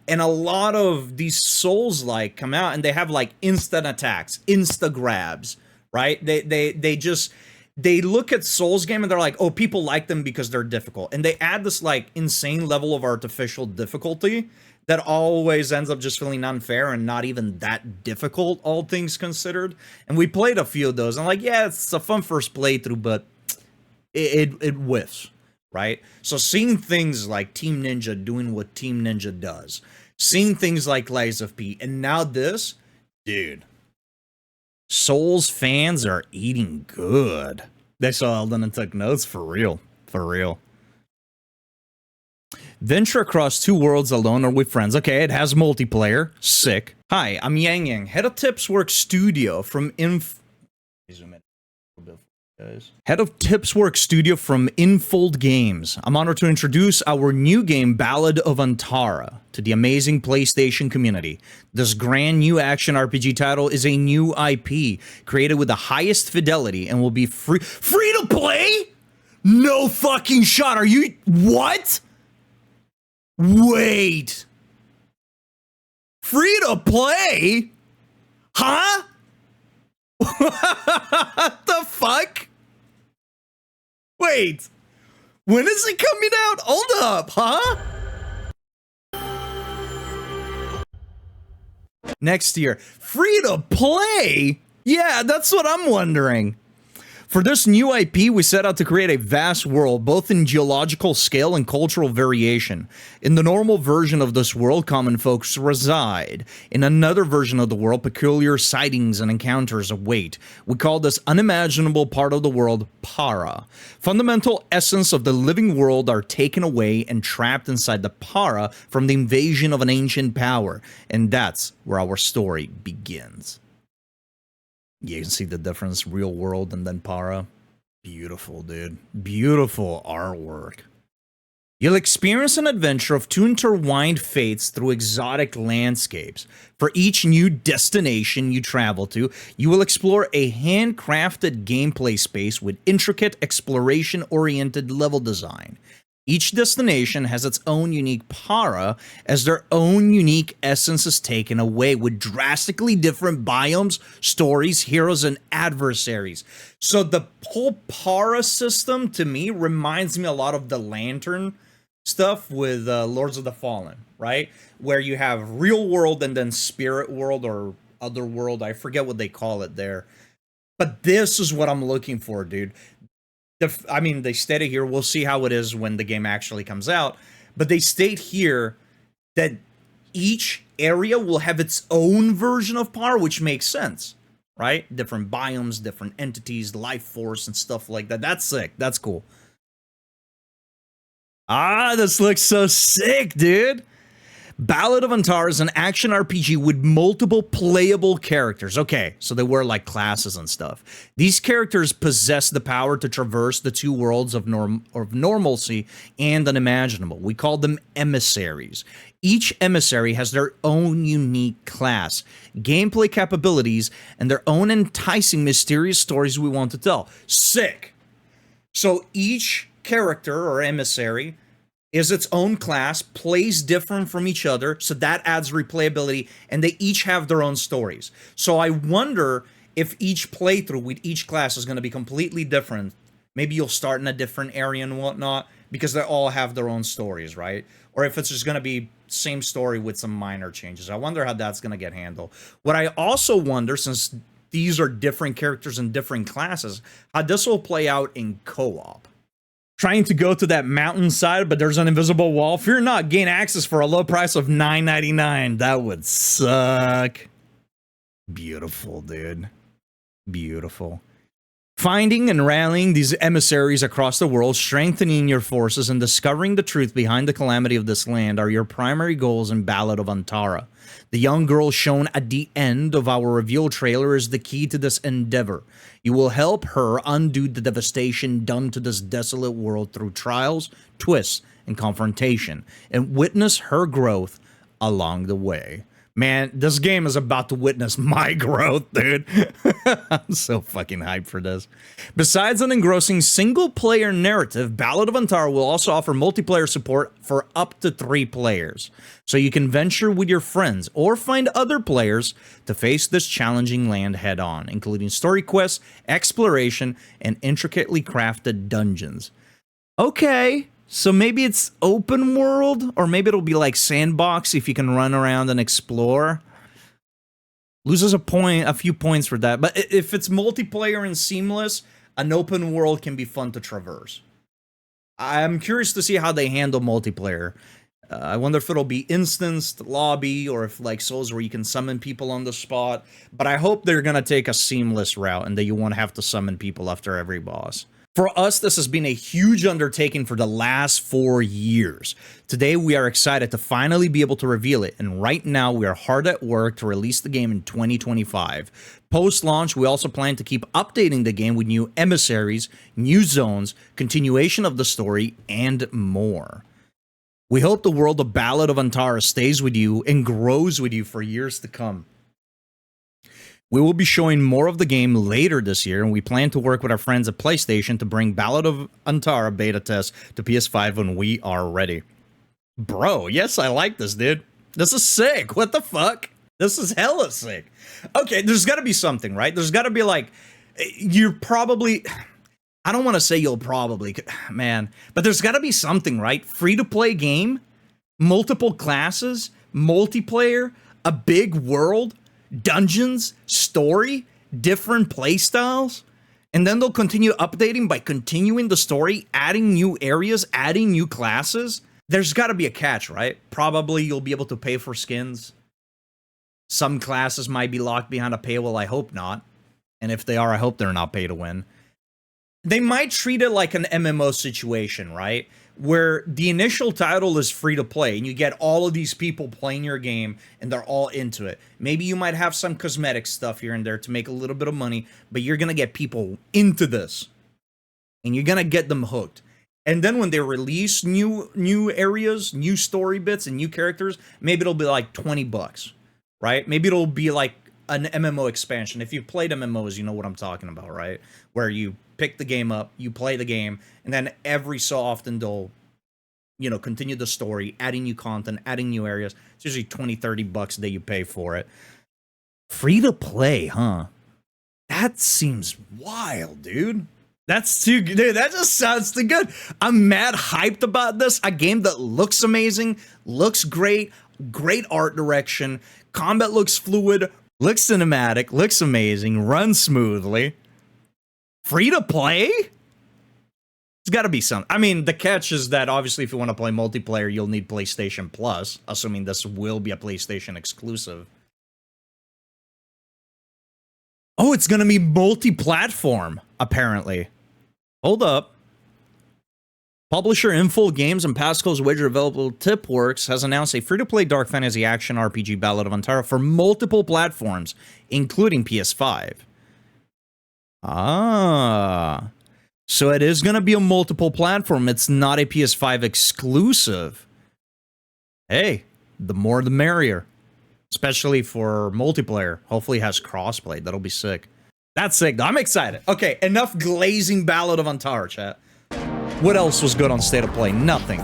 And a lot of these Souls-like come out and they have like instant attacks, insta grabs, right? They look at Souls game and they're like, oh, people like them because they're difficult. And they add this like insane level of artificial difficulty that always ends up just feeling unfair and not even that difficult, all things considered. And we played a few of those and like, yeah, it's a fun first playthrough, but it whiffs. Right? So seeing things like Team Ninja doing what Team Ninja does, seeing things like Lies of P, and now this, dude, Souls fans are eating good. They saw Elden and took notes for real. For real. Venture across two worlds alone or with friends. Okay, it has multiplayer. Sick. Hi, I'm Yang Yang, head of Tipsworks Studio from Head of Tipsworks Studio from Infold Games. I'm honored to introduce our new game, Ballad of Antara, to the amazing PlayStation community. This grand new action RPG title is a new IP created with the highest fidelity and will be free to play? No fucking shot. Are you what? Wait. Free to play? Huh? What the fuck? Wait, when is it coming out? Hold up, huh? Next year. Free to play? Yeah, that's what I'm wondering. For this new IP, we set out to create a vast world, both in geological scale and cultural variation. In the normal version of this world, common folks reside. In another version of the world, peculiar sightings and encounters await. We call this unimaginable part of the world Para. Fundamental essence of the living world are taken away and trapped inside the Para from the invasion of an ancient power. And that's where our story begins. You can see the difference, real world and then Para. Beautiful, dude. Beautiful artwork. You'll experience an adventure of two intertwined fates through exotic landscapes. For each new destination you travel to, you will explore a handcrafted gameplay space with intricate exploration-oriented level design. Each destination has its own unique para, as their own unique essence is taken away, with drastically different biomes, stories, heroes, and adversaries. So the whole para system, to me, reminds me a lot of the Lantern stuff with Lords of the Fallen, right? Where you have real world and then spirit world or other world. I forget what they call it there. But this is what I'm looking for, dude. I mean, they stated here, we'll see how it is when the game actually comes out, but they state here that each area will have its own version of Par, which makes sense, right? Different biomes, different entities, life force, and stuff like that. That's sick. That's cool. Ah, this looks so sick, dude. Ballad of Antara is an action RPG with multiple playable characters. Okay, so they were like classes and stuff. These characters possess the power to traverse the two worlds of normalcy and unimaginable. We call them emissaries. Each emissary has their own unique class, gameplay capabilities, and their own enticing, mysterious stories we want to tell. Sick! So each character or emissary is its own class, plays different from each other, so that adds replayability, and they each have their own stories. So I wonder if each playthrough with each class is going to be completely different. Maybe you'll start in a different area and whatnot, because they all have their own stories, right? Or if it's just going to be same story with some minor changes. I wonder how that's going to get handled. What I also wonder, since these are different characters and different classes, how this will play out in co-op. Trying to go to that mountainside, but there's an invisible wall. Fear not, gain access for a low price of $9.99. That would suck. Beautiful, dude. Beautiful. Finding and rallying these emissaries across the world, strengthening your forces, and discovering the truth behind the calamity of this land are your primary goals in Ballad of Antara. The young girl shown at the end of our reveal trailer is the key to this endeavor. You will help her undo the devastation done to this desolate world through trials, twists, and confrontation, and witness her growth along the way. Man, this game is about to witness my growth, dude. I'm so fucking hyped for this. Besides an engrossing single-player narrative, Ballad of Antara will also offer multiplayer support for up to 3 players. So you can venture with your friends or find other players to face this challenging land head-on, including story quests, exploration, and intricately crafted dungeons. Okay. So maybe it's open world, or maybe it'll be like sandbox if you can run around and explore. Loses a few points for that. But if it's multiplayer and seamless, an open world can be fun to traverse. I'm curious to see how they handle multiplayer. I wonder if it'll be instanced, lobby, or if like Souls where you can summon people on the spot. But I hope they're going to take a seamless route and that you won't have to summon people after every boss. For us, this has been a huge undertaking for the last 4 years. Today, we are excited to finally be able to reveal it, and right now, we are hard at work to release the game in 2025. Post-launch, we also plan to keep updating the game with new emissaries, new zones, continuation of the story, and more. We hope the world of Ballad of Antara stays with you and grows with you for years to come. We will be showing more of the game later this year, and we plan to work with our friends at PlayStation to bring Ballad of Antara beta test to PS5 when we are ready. Bro, yes, I like this, dude. This is sick. What the fuck? This is hella sick. Okay, there's got to be something, right? There's got to be like, you're probably... I don't want to say you'll probably... Man, but there's got to be something, right? Free-to-play game, multiple classes, multiplayer, a big world... dungeons, story, different playstyles, and then they'll continue updating by continuing the story, adding new areas, adding new classes. There's got to be a catch, right? Probably you'll be able to pay for skins. Some classes might be locked behind a paywall. I hope not. And if they are, I hope they're not pay to win. They might treat it like an MMO situation, right? Where the initial title is free to play and you get all of these people playing your game and they're all into it. Maybe you might have some cosmetic stuff here and there to make a little bit of money, but you're going to get people into this and you're going to get them hooked. And then when they release new areas, new story bits and new characters, maybe it'll be like $20, right? Maybe it'll be like an MMO expansion. If you've played MMOs, you know what I'm talking about, right? Where you pick the game up, you play the game, and then every so often they'll, you know, continue the story, adding new content, adding new areas. It's usually $20-$30 that you pay for it. Free to play, huh? That seems wild, dude. That's too good. Dude, that just sounds too good. I'm mad hyped about this. A game that looks amazing, looks great, great art direction, combat looks fluid, looks cinematic, looks amazing, runs smoothly. Free to play? There's got to be some. I mean, the catch is that obviously if you want to play multiplayer, you'll need PlayStation Plus, assuming this will be a PlayStation exclusive. Oh, it's gonna be multi-platform, apparently. Hold up. Publisher Info Games and Pascal's Wager developer Tipworks has announced a free-to-play dark fantasy action RPG Ballad of Antara for multiple platforms, including PS5. Ah. So it is going to be a multiple platform. It's not a PS5 exclusive. Hey, the more the merrier. Especially for multiplayer. Hopefully it has crossplay. That'll be sick. That's sick. I'm excited. Okay, enough glazing Ballad of Antara, chat. What else was good on State of Play? Nothing.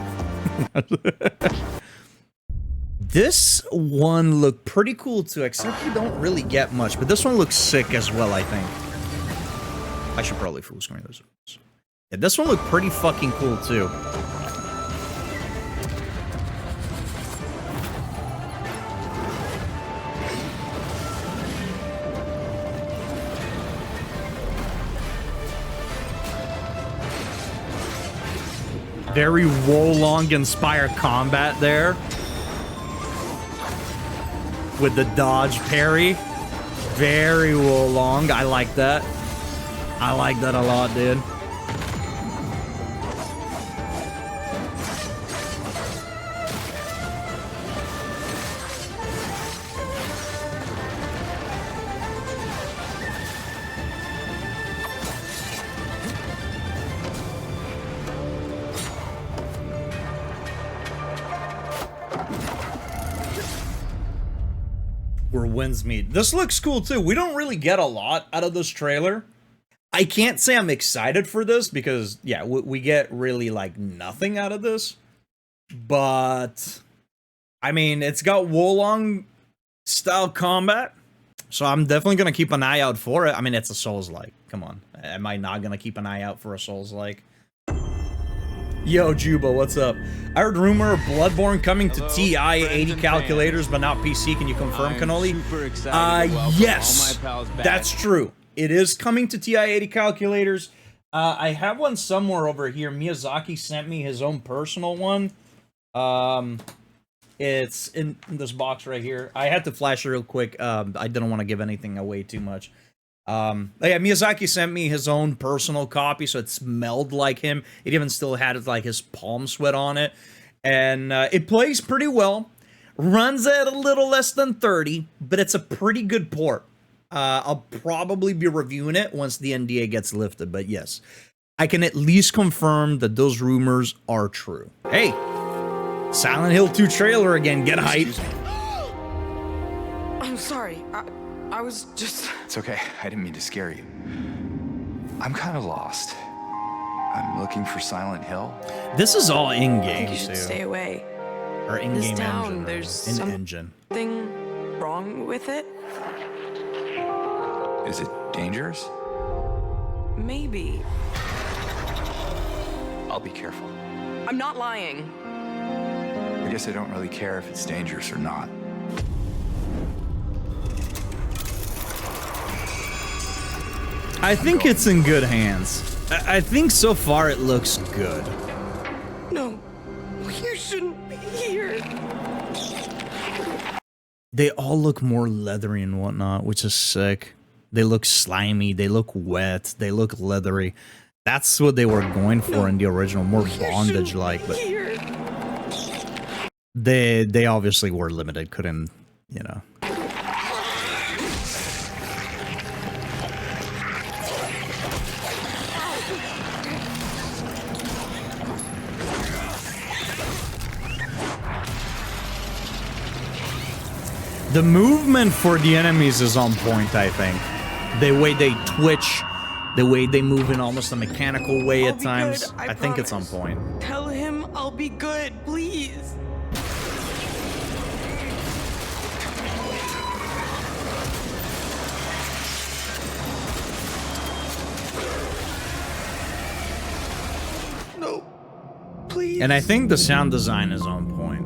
This one looked pretty cool too, except you don't really get much. But this one looks sick as well, I think. I should probably full screen this. Yeah, this one looked pretty fucking cool too. Very Wolong inspired combat there. With the dodge parry. Very Wolong. I like that. I like that a lot, dude. Where winds meet. This looks cool too. We don't really get a lot out of this trailer. I can't say I'm excited for this because, yeah, we get really, like, nothing out of this. But, I mean, it's got Wolong-style combat. So I'm definitely going to keep an eye out for it. I mean, it's a Souls-like. Come on. Am I not going to keep an eye out for a Souls-like? Yo, Juba, what's up? I heard rumor of Bloodborne coming to TI 80 calculators, but not PC. Can you confirm, Cannoli? Yes, that's true. It is coming to TI 80 calculators. I have one somewhere over here. Miyazaki sent me his own personal one. It's in this box right here. I had to flash it real quick. I didn't want to give anything away too much. Yeah, Miyazaki sent me his own personal copy, so it smelled like him. It even still had like his palm sweat on it. And it plays pretty well. Runs at a little less than 30, but it's a pretty good port. I'll probably be reviewing it once the NDA gets lifted, but yes. I can at least confirm that those rumors are true. Hey, Silent Hill 2 trailer again, get hyped. I'm sorry, I was just... It's okay, I didn't mean to scare you. I'm kind of lost. I'm looking for Silent Hill. This is all in-game, You should too. stay away. Or in-game This town, engine. there's Something wrong with it? Is it dangerous? Maybe. I'll be careful. I'm not lying. I guess I don't really care if it's dangerous or not. I think it's in good hands. I think so far it looks good. No, you shouldn't be here. They all look more leathery and whatnot, which is sick. They look slimy, they look wet, they look leathery. That's what they were going for in the original, more bondage-like, but they obviously were limited, couldn't, you know. The movement for the enemies is on point, I think. The way they twitch, the way they move in almost a mechanical way at times. Good, I think it's on point. Tell him I'll be good, please. No, please. And I think the sound design is on point.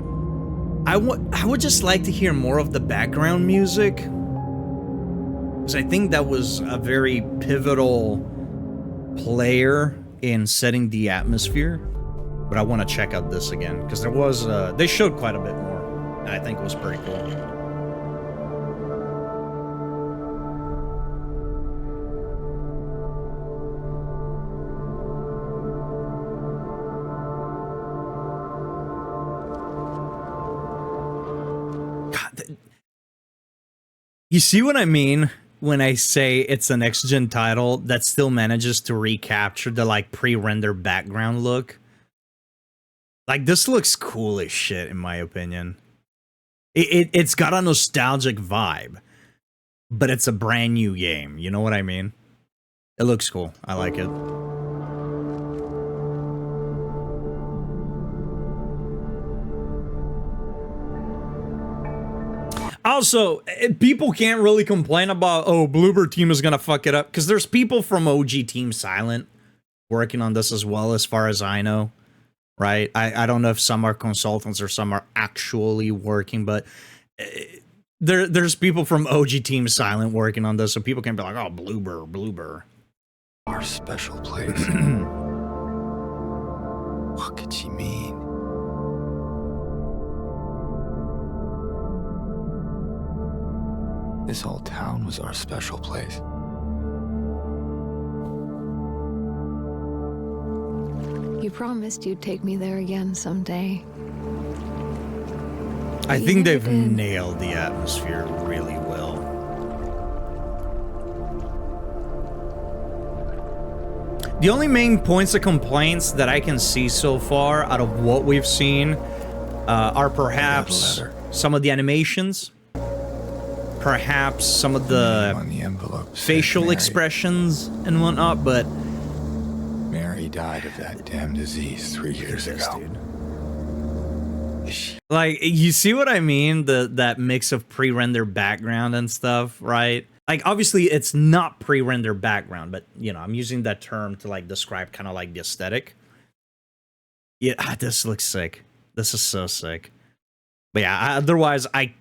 I would just like to hear more of the background music, because I think that was a very pivotal player in setting the atmosphere. But I want to check out this again, because there was they showed quite a bit more, and I think it was pretty cool. You see what I mean when I say it's a next-gen title that still manages to recapture the, like, pre-render background look? Like, this looks cool as shit, in my opinion. It's got a nostalgic vibe, but it's a brand new game. You know what I mean? It looks cool. I like it. Also, people can't really complain about, oh, Bloober Team is gonna fuck it up, because there's people from OG Team Silent working on this as well, as far as I know, right? I don't know if some are consultants or some are actually working, but there's people from OG Team Silent working on this, so people can be like, oh, Bloober. Our special place. What could she mean? This whole town was our special place. You promised you'd take me there again someday. I think they've nailed the atmosphere really well. The only main points of complaints that I can see so far out of what we've seen are perhaps some of the animations, perhaps some of the facial expressions and whatnot, but Mary died of that damn disease 3 years ago. like, you see what I mean? That mix of pre-render background and stuff, right? Like, obviously, it's not pre-render background, but, you know, I'm using that term to, like, describe kind of, like, the aesthetic. Yeah, this looks sick. This is so sick. But, yeah, otherwise, I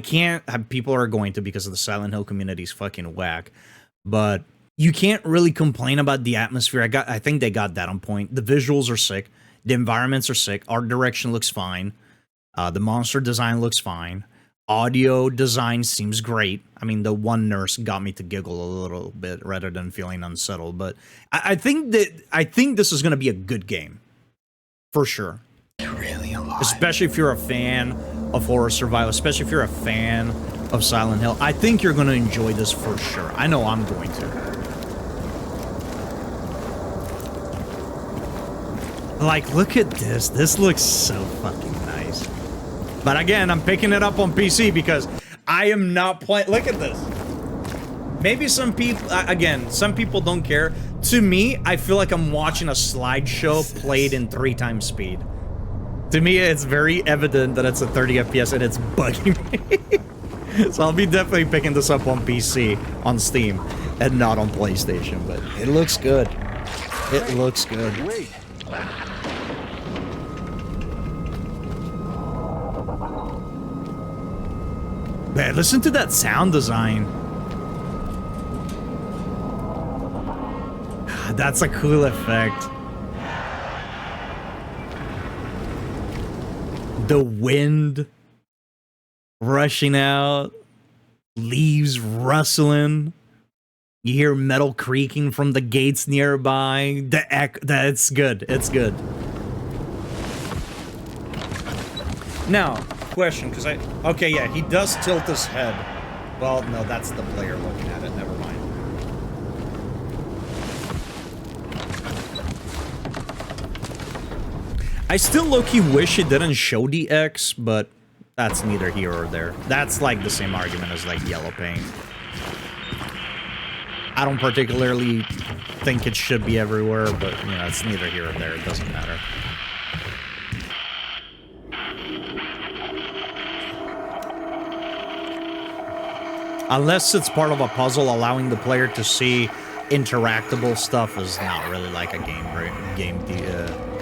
can't have people are going to because of the Silent Hill community's fucking whack. But you can't really complain about the atmosphere. I think they got that on point. The visuals are sick. The environments are sick. Art direction looks fine. The monster design looks fine. Audio design seems great. I mean, the one nurse got me to giggle a little bit rather than feeling unsettled. But I think this is going to be a good game, for sure. Really alive. Especially if you're a fan of horror survival, especially if you're a fan of Silent Hill. I think you're going to enjoy this for sure. I know I'm going to. Like, look at this. This looks so fucking nice. But again, I'm picking it up on PC because I am not playing. Look at this. Maybe some people, again, some people don't care. To me, I feel like I'm watching a slideshow played in 3 times speed. To me, it's very evident that it's a 30 FPS and it's bugging me. So I'll be definitely picking this up on PC, on Steam, and not on PlayStation. But it looks good. It looks good. Wait. Man, listen to that sound design. That's a cool effect. The wind rushing out, leaves rustling. You hear metal creaking from the gates nearby. That's good. It's good. Now, question, because okay, yeah, he does tilt his head. Well, no, that's the player looking at it. Never mind. I still low-key wish it didn't show the X, but that's neither here or there. That's like the same argument as like yellow paint. I don't particularly think it should be everywhere, but you know, it's neither here or there. It doesn't matter. Unless it's part of a puzzle, allowing the player to see interactable stuff is not really like a game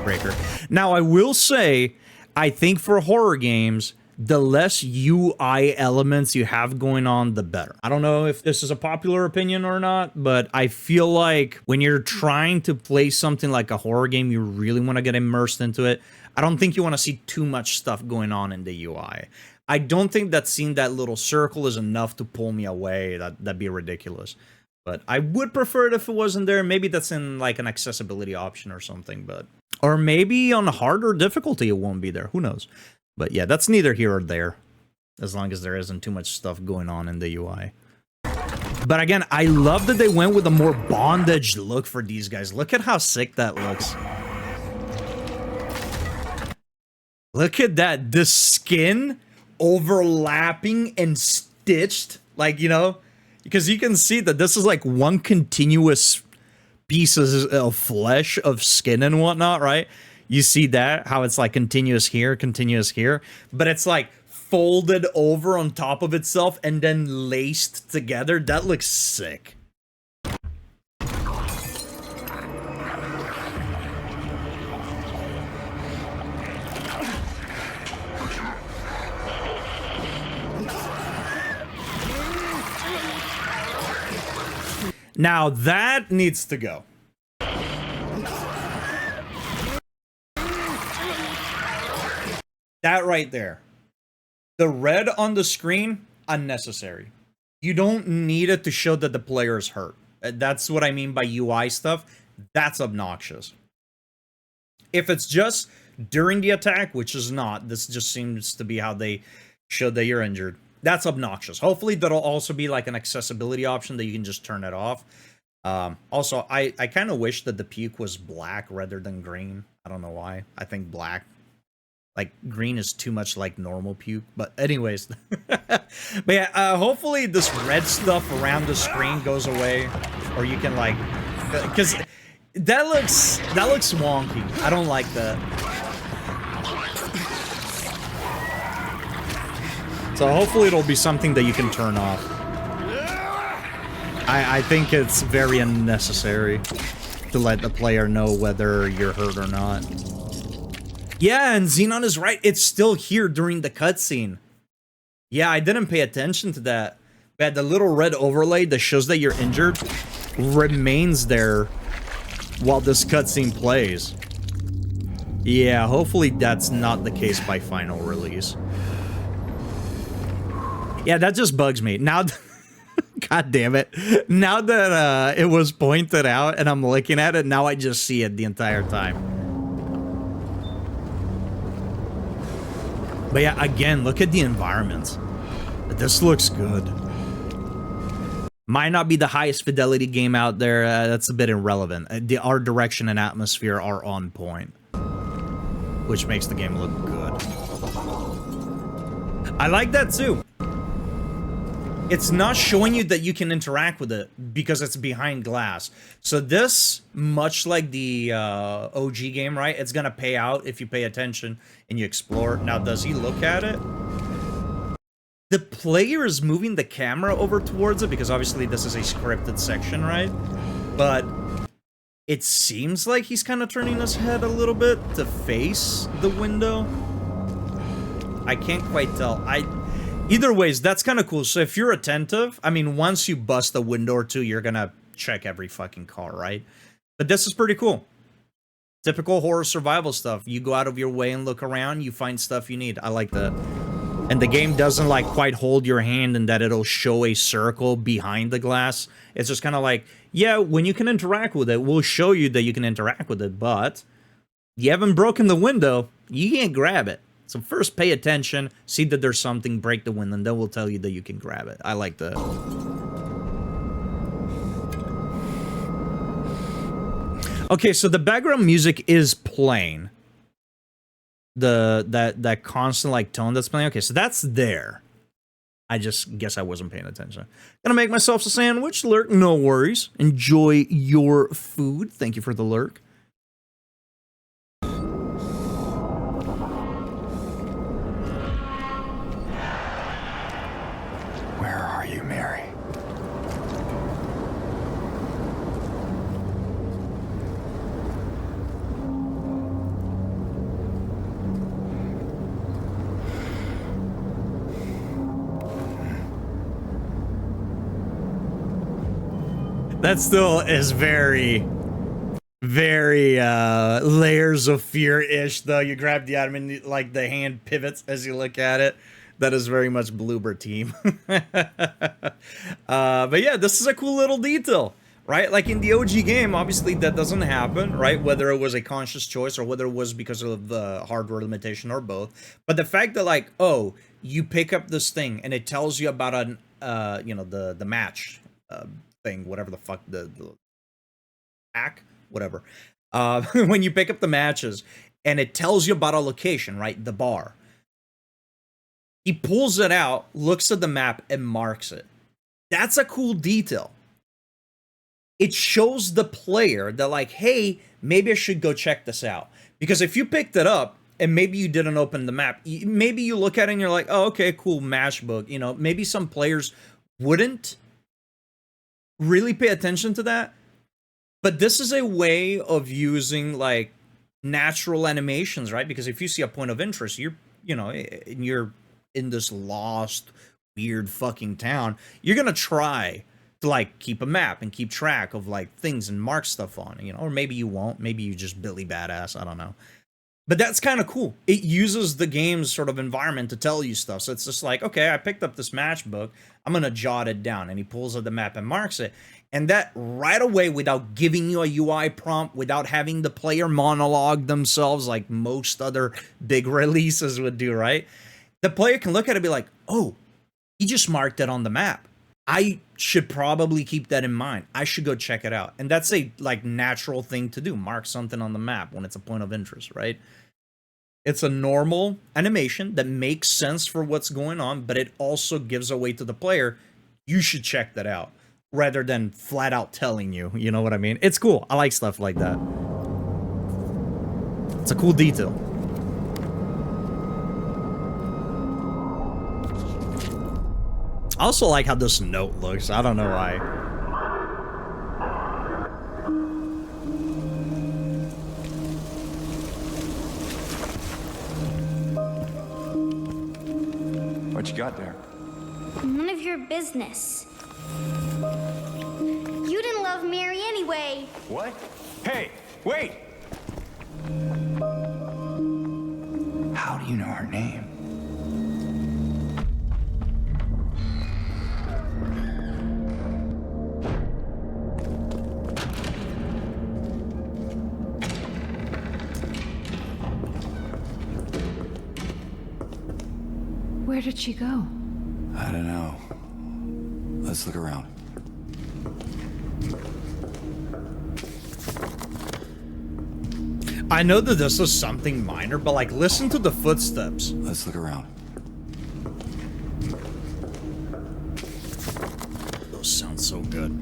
breaker. Now, I will say, I think for horror games, the less UI elements you have going on, the better. I don't know if this is a popular opinion or not, but I feel like when you're trying to play something like a horror game, you really want to get immersed into it. I don't think you want to see too much stuff going on in the UI. I don't think that seeing that little circle is enough to pull me away. That'd be ridiculous. But I would prefer it if it wasn't there. Maybe that's in like an accessibility option or something, but... Or maybe on harder difficulty it won't be there. Who knows? But yeah, that's neither here or there. as long as there isn't too much stuff going on in the UI. But again, I love that they went with a more bondage look for these guys. Look at how sick that looks. Look at that. The skin overlapping and stitched. Like, you know, because you can see that this is like one continuous piece of flesh, of skin and whatnot, right? You see that? How it's like continuous here, but it's like folded over on top of itself and then laced together. That looks sick. Now that needs to go. That right there. The red on the screen, unnecessary. You don't need it to show that the player is hurt. That's what I mean by UI stuff. That's obnoxious. If it's just during the attack, which is not, this just seems to be how they show that you're injured. That's obnoxious. Hopefully that'll also be like an accessibility option that you can just turn it off. Also, I kind of wish that the puke was black rather than green. I don't know why. I think black. Like, green is too much like normal puke. But anyways. But yeah, hopefully this red stuff around the screen goes away. Or you can like... Because that looks wonky. I don't like that. So hopefully it'll be something that you can turn off. I think it's very unnecessary to let the player know whether you're hurt or not. Yeah, and Xenon is right. It's still here during the cutscene. Yeah, I didn't pay attention to that. But the little red overlay that shows that you're injured remains there while this cutscene plays. Yeah, hopefully that's not the case by final release. Yeah, that just bugs me. Now, god damn it. Now that it was pointed out and I'm looking at it, now I just see it the entire time. But yeah, again, look at the environment. This looks good. Might not be the highest fidelity game out there. That's a bit irrelevant. The art direction and atmosphere are on point, which makes the game look good. I like that too. It's not showing you that you can interact with it because it's behind glass. So this, much like the OG game, right? It's gonna pay out if you pay attention and you explore. Now, does he look at it? The player is moving the camera over towards it because obviously this is a scripted section, right? But it seems like he's kind of turning his head a little bit to face the window. I can't quite tell. Either ways, that's kind of cool. So if you're attentive, I mean, once you bust a window or two, you're gonna check every fucking car, right? But this is pretty cool. Typical horror survival stuff. You go out of your way and look around, you find stuff you need. I like that. And the game doesn't like quite hold your hand in that it'll show a circle behind the glass. It's just kind of like, yeah, when you can interact with it, we'll show you that you can interact with it, but you haven't broken the window, you can't grab it. So first pay attention, see that there's something, break the window, and then we'll tell you that you can grab it. I like that. Okay, so the background music is playing. That constant like tone that's playing. Okay, so that's there. I just guess I wasn't paying attention. Gonna make myself a sandwich. Lurk, no worries. Enjoy your food. Thank you for the lurk. Where are you, Mary? That still is very, very layers of fear-ish, though. You grab the item and like the hand pivots as you look at it. That is very much Bloober team. But yeah, this is a cool little detail. right? Like in the OG game, obviously that doesn't happen, right? Whether it was a conscious choice or whether it was because of the hardware limitation or both. But the fact that like, oh, you pick up this thing and it tells you about an, you know, the match thing, whatever the fuck, the pack, whatever. When you pick up the matches and it tells you about a location, right? The bar. He pulls it out, looks at the map, and marks it. That's a cool detail. It shows the player that like, hey, maybe I should go check this out. Because if you picked it up and maybe you didn't open the map, maybe you look at it and you're like, oh, okay, cool, matchbook. You know, maybe some players wouldn't really pay attention to that. But this is a way of using like natural animations, right? Because if you see a point of interest, you're in this lost, weird fucking town, you're gonna try to like keep a map and keep track of like things and mark stuff on, you know, or maybe you won't, maybe you just Billy Badass, I don't know. But that's kind of cool. It uses the game's sort of environment to tell you stuff. So it's just like, okay, I picked up this matchbook, I'm gonna jot it down, and he pulls out the map and marks it. And that right away, without giving you a UI prompt, without having the player monologue themselves like most other big releases would do, right? The player can look at it and be like, oh, he just marked it on the map. I should probably keep that in mind. I should go check it out. And that's a like natural thing to do. Mark something on the map when it's a point of interest, right? It's a normal animation that makes sense for what's going on, but it also gives away to the player, you should check that out, rather than flat out telling you, you know what I mean? It's cool. I like stuff like that. It's a cool detail. I also like how this note looks. I don't know why. What you got there? None of your business. You didn't love Mary anyway. What? Hey, wait! How do you know her name? Where did she go? I don't know. Let's look around. I know that this is something minor, but like, listen to the footsteps. Let's look around. Those sound so good.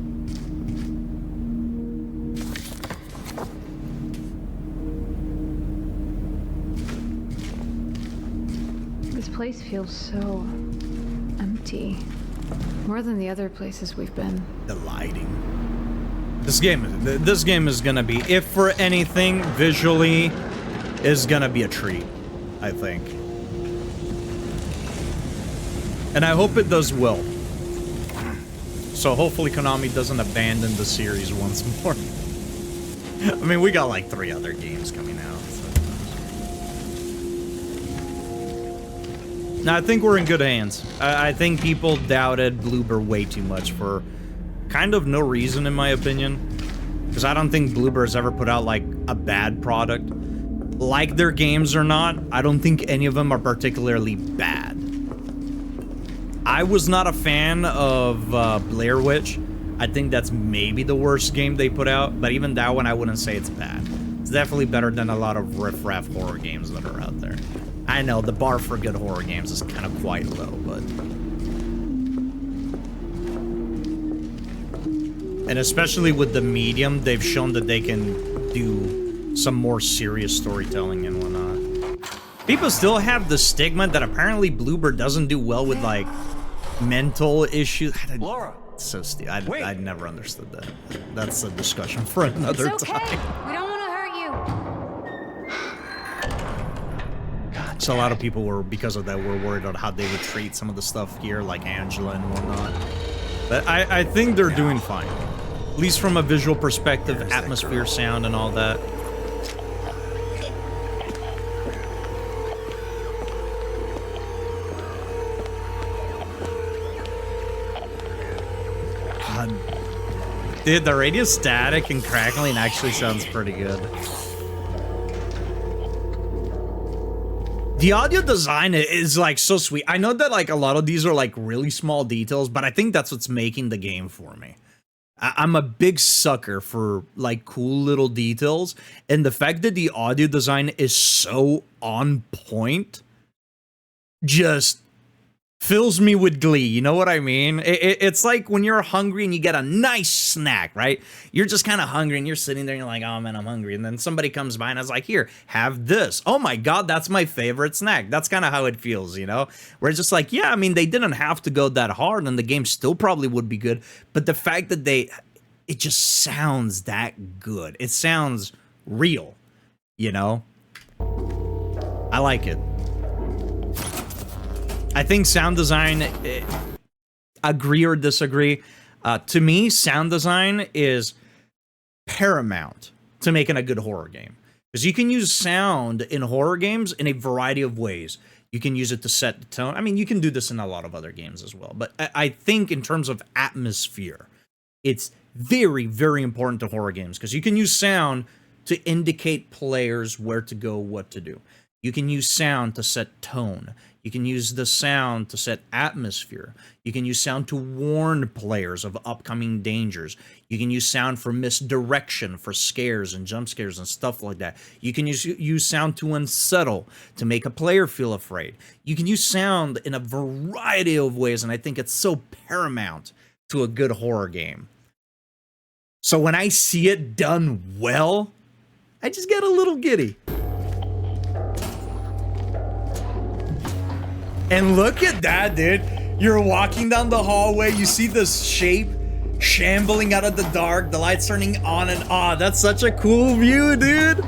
This place feels so empty. More than the other places we've been. The lighting. This game is gonna be, if for anything, visually, is gonna be a treat, I think. And I hope it does well. So hopefully Konami doesn't abandon the series once more. I mean, we got like 3 other games coming out. So. No, I think we're in good hands. I think people doubted Bloober way too much for kind of no reason, in my opinion. Because I don't think Bloober has ever put out like a bad product. Like their games or not, I don't think any of them are particularly bad. I was not a fan of Blair Witch. I think that's maybe the worst game they put out, but even that one I wouldn't say it's bad. It's definitely better than a lot of riff-raff horror games that are out there. I know the bar for good horror games is kind of quite low, but... And especially with the medium, they've shown that they can do some more serious storytelling and whatnot. People still have the stigma that apparently Bloober doesn't do well with, like, mental issues. Laura! So stupid. I'd never understood that. That's a discussion for another time. We don't want to hurt you. So a lot of people were, because of that, were worried about how they would treat some of the stuff here, like Angela and whatnot. But I think they're doing fine. At least from a visual perspective, atmosphere, sound, and all that. God. Dude, the radio static and crackling actually sounds pretty good. The audio design is like so sweet. I know that like a lot of these are like really small details, but I think that's what's making the game for me. I'm a big sucker for like cool little details, and the fact that the audio design is so on point just fills me with glee. You know what I mean? It's like when you're hungry and you get a nice snack, right? You're just kind of hungry and you're sitting there and you're like, oh man, I'm hungry. And then somebody comes by and is like, here, have this. Oh my God, that's my favorite snack. That's kind of how it feels, you know? Where it's just like, yeah, I mean, they didn't have to go that hard and the game still probably would be good. But the fact that it just sounds that good. It sounds real, you know? I like it. I think sound design, agree or disagree, to me, sound design is paramount to making a good horror game. Because you can use sound in horror games in a variety of ways. You can use it to set the tone. I mean, you can do this in a lot of other games as well. But I think in terms of atmosphere, it's very, very important to horror games. Because you can use sound to indicate players where to go, what to do. You can use sound to set tone. You can use the sound to set atmosphere. You can use sound to warn players of upcoming dangers. You can use sound for misdirection, for scares and jump scares and stuff like that. You can use sound to unsettle, to make a player feel afraid. You can use sound in a variety of ways, and I think it's so paramount to a good horror game. So when I see it done well, I just get a little giddy. And look at that, dude. You're walking down the hallway, you see this shape shambling out of the dark, the lights turning on and off. That's such a cool view, dude.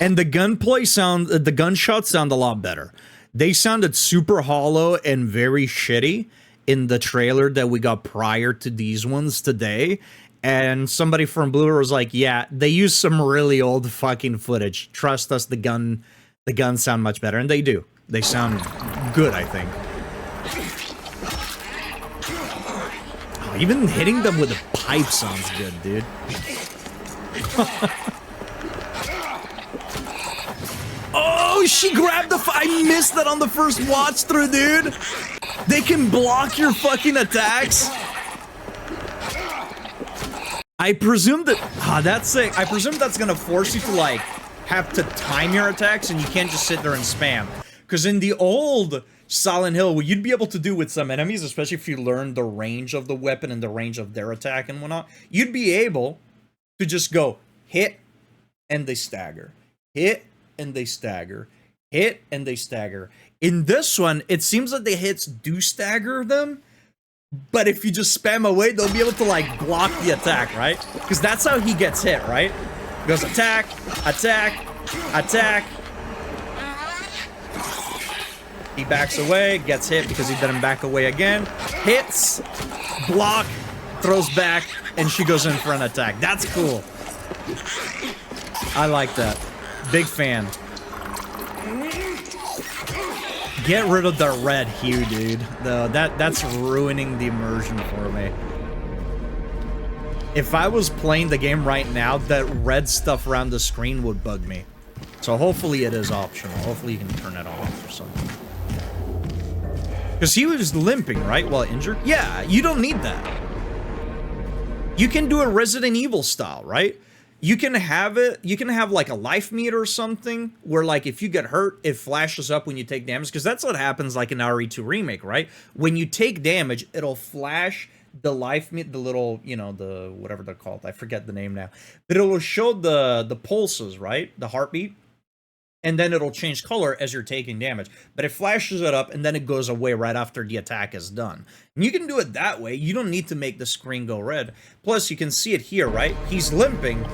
And the gunplay sound, the gunshots sound a lot better. They sounded super hollow and very shitty in the trailer that we got prior to these ones today. And somebody from Bloober was like, yeah, they used some really old fucking footage. Trust us, the guns sound much better. And they do. They sound good, I think. Oh, even hitting them with a pipe sounds good, dude. Oh, she grabbed the... I missed that on the first watch through, dude. They can block your fucking attacks. I presume that... that's sick. I presume that's gonna force you to, like, have to time your attacks and you can't just sit there and spam. Because in the old Silent Hill, what you'd be able to do with some enemies, especially if you learn the range of the weapon and the range of their attack and whatnot, you'd be able to just go hit and they stagger. Hit and they stagger. Hit and they stagger. In this one, it seems like the hits do stagger them. But if you just spam away, they'll be able to, like, block the attack, right? Because that's how he gets hit, right? He goes attack, attack, attack. He backs away, gets hit because he didn't back away again. Hits, block, throws back, and she goes in for an attack. That's cool. I like that. Big fan. Get rid of the red hue, dude. That's ruining the immersion for me. If I was playing the game right now, that red stuff around the screen would bug me. So hopefully it is optional. Hopefully you can turn it off or something. Because he was limping, right, while injured? Yeah, you don't need that. You can do a Resident Evil style, right? You can have it, you can have like a life meter or something where like if you get hurt, it flashes up when you take damage, because that's what happens like in RE2 Remake, right? When you take damage, it'll flash the life meter, the little, you know, the whatever they're called, I forget the name now, but it will show the pulses, right? The heartbeat, and then it'll change color as you're taking damage, but it flashes it up and then it goes away right after the attack is done. And you can do it that way. You don't need to make the screen go red. Plus you can see it here, right? He's limping.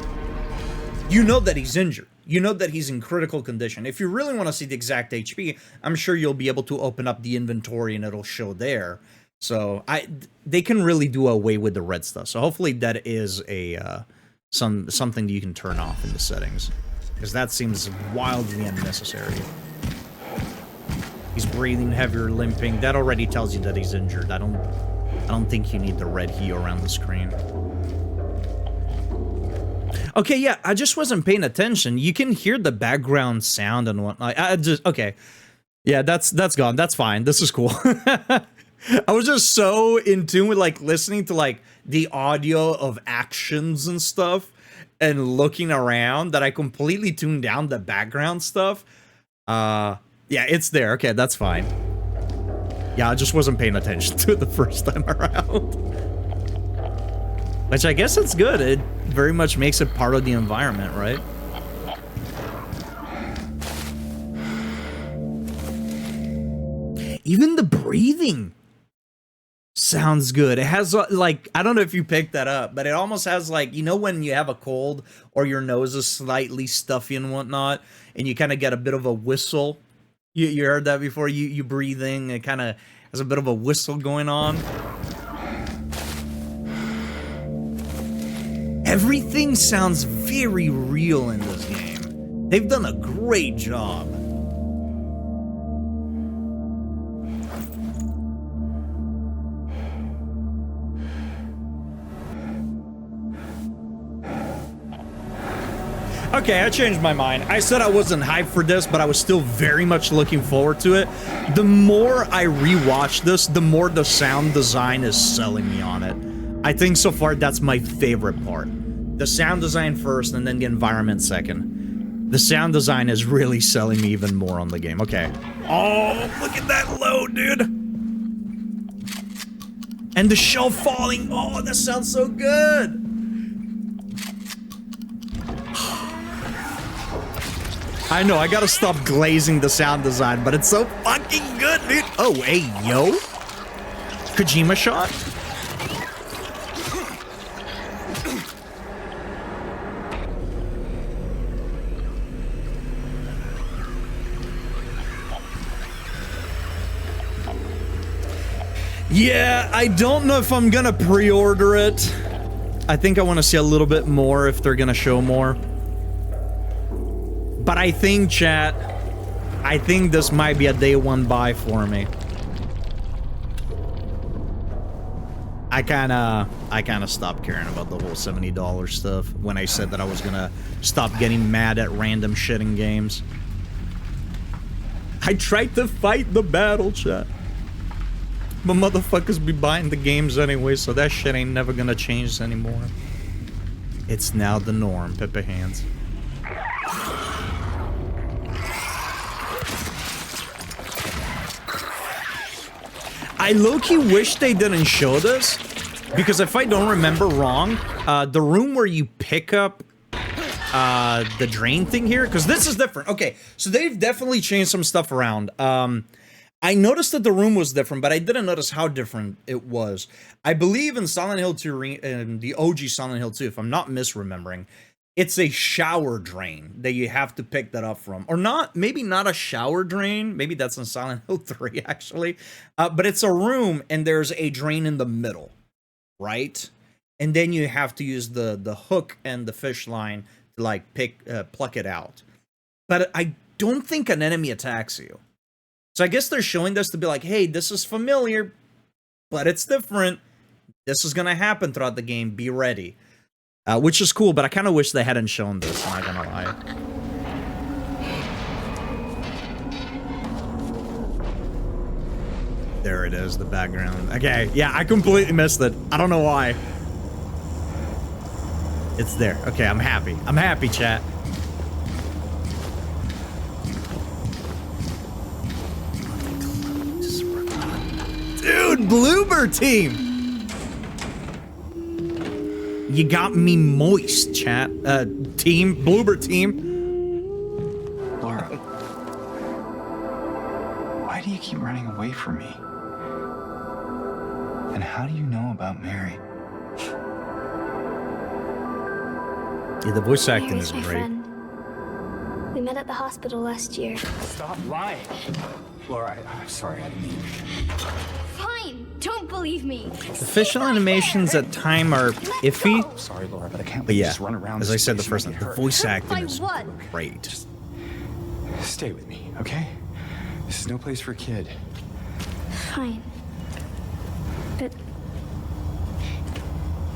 You know that he's injured. You know that he's in critical condition. If you really want to see the exact HP, I'm sure you'll be able to open up the inventory and it'll show there. So they can really do away with the red stuff. So hopefully that is a something that you can turn off in the settings, because that seems wildly unnecessary. He's breathing heavier, limping. That already tells you that he's injured. I don't think you need the red hue around the screen. Okay, yeah, I just wasn't paying attention. You can hear the background sound and whatnot. Okay. Yeah, that's gone. That's fine. This is cool. I was just so in tune with like listening to like the audio of actions and stuff and looking around that I completely tuned down the background stuff. Yeah, it's there. Okay, that's fine. Yeah, I just wasn't paying attention to it the first time around. Which I guess it's good. It very much makes it part of the environment, right? Even the breathing sounds good. It has like, I don't know if you picked that up, but it almost has like, you know when you have a cold or your nose is slightly stuffy and whatnot, and you kind of get a bit of a whistle. You heard that before? You breathing, it kind of has a bit of a whistle going on. Everything sounds very real in this game. They've done a great job. Okay, I changed my mind. I said I wasn't hyped for this, but I was still very much looking forward to it. The more I rewatch this, the more the sound design is selling me on it. I think so far that's my favorite part. The sound design first and then the environment second. The sound design is really selling me even more on the game. Okay. Oh, look at that load, dude. And the shell falling. Oh, that sounds so good. I know, I gotta stop glazing the sound design, but it's so fucking good, dude. Oh, hey, yo. Kojima shot? Yeah, I don't know if I'm gonna pre-order it. I think I want to see a little bit more if they're gonna show more. But I think, chat, I think this might be a day one buy for me. I kind of stopped caring about the whole $70 stuff when I said that I was gonna stop getting mad at random shit in games. I tried to fight the battle, chat. But motherfuckers be buying the games anyway, so that shit ain't never gonna change anymore. It's now the norm, Pippa Hands. I low-key wish they didn't show this, because if I don't remember wrong, the room where you pick up the drain thing here, because this is different. Okay, so they've definitely changed some stuff around. I noticed that the room was different, but I didn't notice how different it was. I believe in Silent Hill 2, in the OG Silent Hill 2, if I'm not misremembering, it's a shower drain that you have to pick that up from. Or not, maybe not a shower drain. Maybe that's in Silent Hill 3, actually. But it's a room, and there's a drain in the middle, right? And then you have to use the hook and the fish line to, like, pluck it out. But I don't think an enemy attacks you. So I guess they're showing this to be like, hey, this is familiar, but it's different. This is going to happen throughout the game. Be ready. Which is cool, but I kind of wish they hadn't shown this, I'm not gonna lie. There it is, the background. Okay, yeah, I completely missed it. I don't know why. It's there. Okay, I'm happy. I'm happy, chat. Dude, Bloober team! You got me moist, chat. Team, Bloober team. Laura, why do you keep running away from me? And how do you know about Mary? Yeah, the voice acting Mary's is my great. friend. We met at the hospital last year. Stop lying. Laura, I'm sorry, I didn't mean. Fine, don't believe me. The facial animations at time are iffy. Sorry, Laura, but I can't But yeah, just run around as I said the first time, the voice acting By is what? great. Stay with me, okay? This is no place for a kid. Fine. But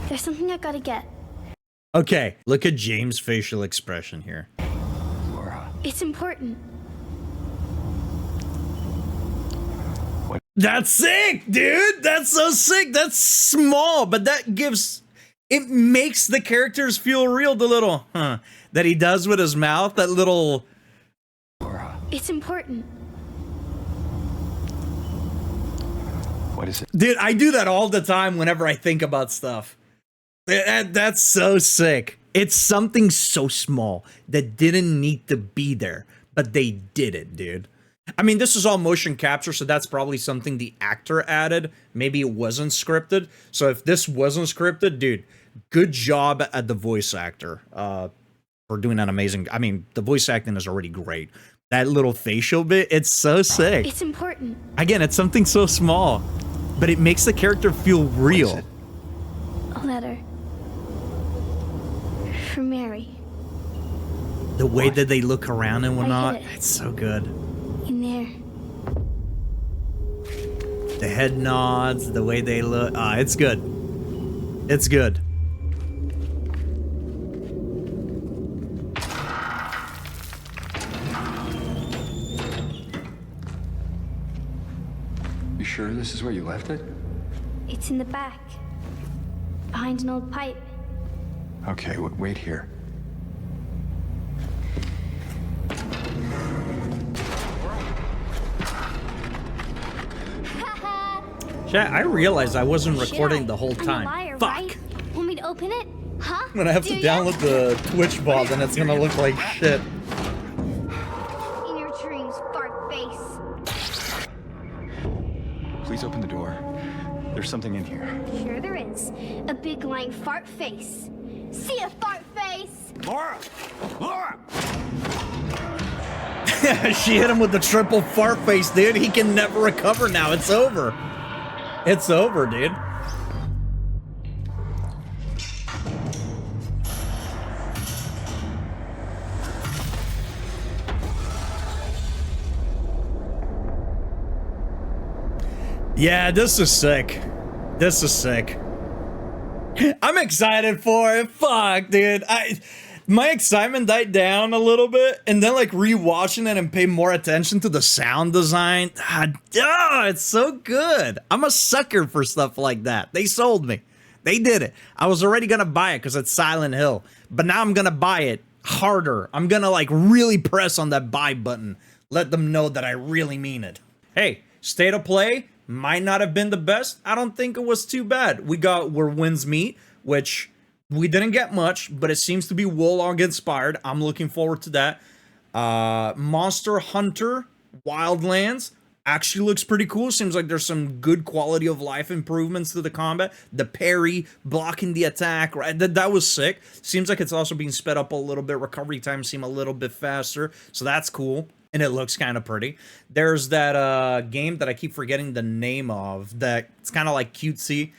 there's something I gotta get. Okay, look at James' facial expression here. It's important. That's sick, dude. That's so sick. That's small, but that gives, it makes the characters feel real. The little that he does with his mouth, that little. It's important. What is it? Dude, I do that all the time whenever I think about stuff. That's so sick. It's something so small that didn't need to be there, but they did it, dude. I mean, this is all motion capture, so that's probably something the actor added. Maybe it wasn't scripted. So if this wasn't scripted, dude, good job at the voice actor for doing that amazing. I mean, the voice acting is already great. That little facial bit, it's so sick. It's important. Again, it's something so small, but it makes the character feel real. A letter. For Mary. The way that they look around and whatnot, hid it. it's so good. In there. The head nods, the way they look. It's good. It's good. You sure this is where you left it? It's in the back. Behind an old pipe. Okay, wait here. Chat, I realized I wasn't recording the whole I'm a time. liar, Fuck. right? Want me to open it? Huh? I'm gonna have to Do ya? download the Twitch bot, then it's gonna look like shit. In your dreams, fart face. Please open the door. There's something in here. Sure there is. A big lying fart face. See ya, fart face! Laura! Laura! She hit him with the triple fart face, dude. He can never recover now. It's over. It's over, dude. Yeah, this is sick. This is sick. I'm excited for it. Fuck, dude. My excitement died down a little bit, and then like rewatching it and pay more attention to the sound design. It's so good. I'm a sucker for stuff like that. They sold me. They did it. I was already gonna buy it because it's Silent Hill, but now I'm gonna buy it harder. I'm gonna like really press on that buy button. Let them know that I really mean it. Hey, State of Play might not have been the best. I don't think it was too bad. We got Where Winds Meet, which we didn't get much, but it seems to be Wolong inspired. I'm looking forward to that. Monster Hunter Wildlands actually looks pretty cool. Seems like there's some good quality of life improvements to the combat. The parry, blocking the attack, right? That was sick. Seems like it's also being sped up a little bit. Recovery times seem a little bit faster, so that's cool. And it looks kind of pretty. There's that game that I keep forgetting the name of, that it's kind of like cutesy.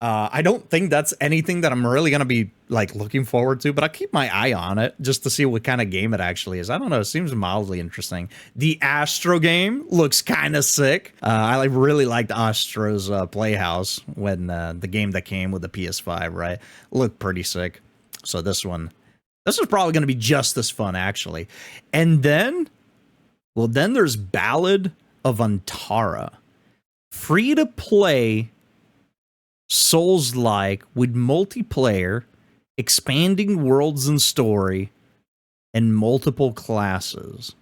I don't think that's anything that I'm really going to be like looking forward to, but I keep my eye on it just to see what kind of game it actually is. I don't know. It seems mildly interesting. The Astro game looks kind of sick. I really liked Astro's Playhouse when the game that came with the PS5, right? Looked pretty sick. So this is probably going to be just as fun, actually. And then, well, then there's Ballad of Antara. Free to play, Souls-like with multiplayer, expanding worlds and story, and multiple classes.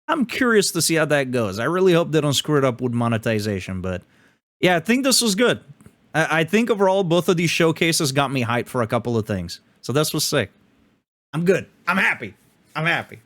I'm curious to see how that goes. I really hope they don't screw it up with monetization, but yeah, I think this was good. I think overall, both of these showcases got me hyped for a couple of things. So this was sick. I'm good. I'm happy. I'm happy.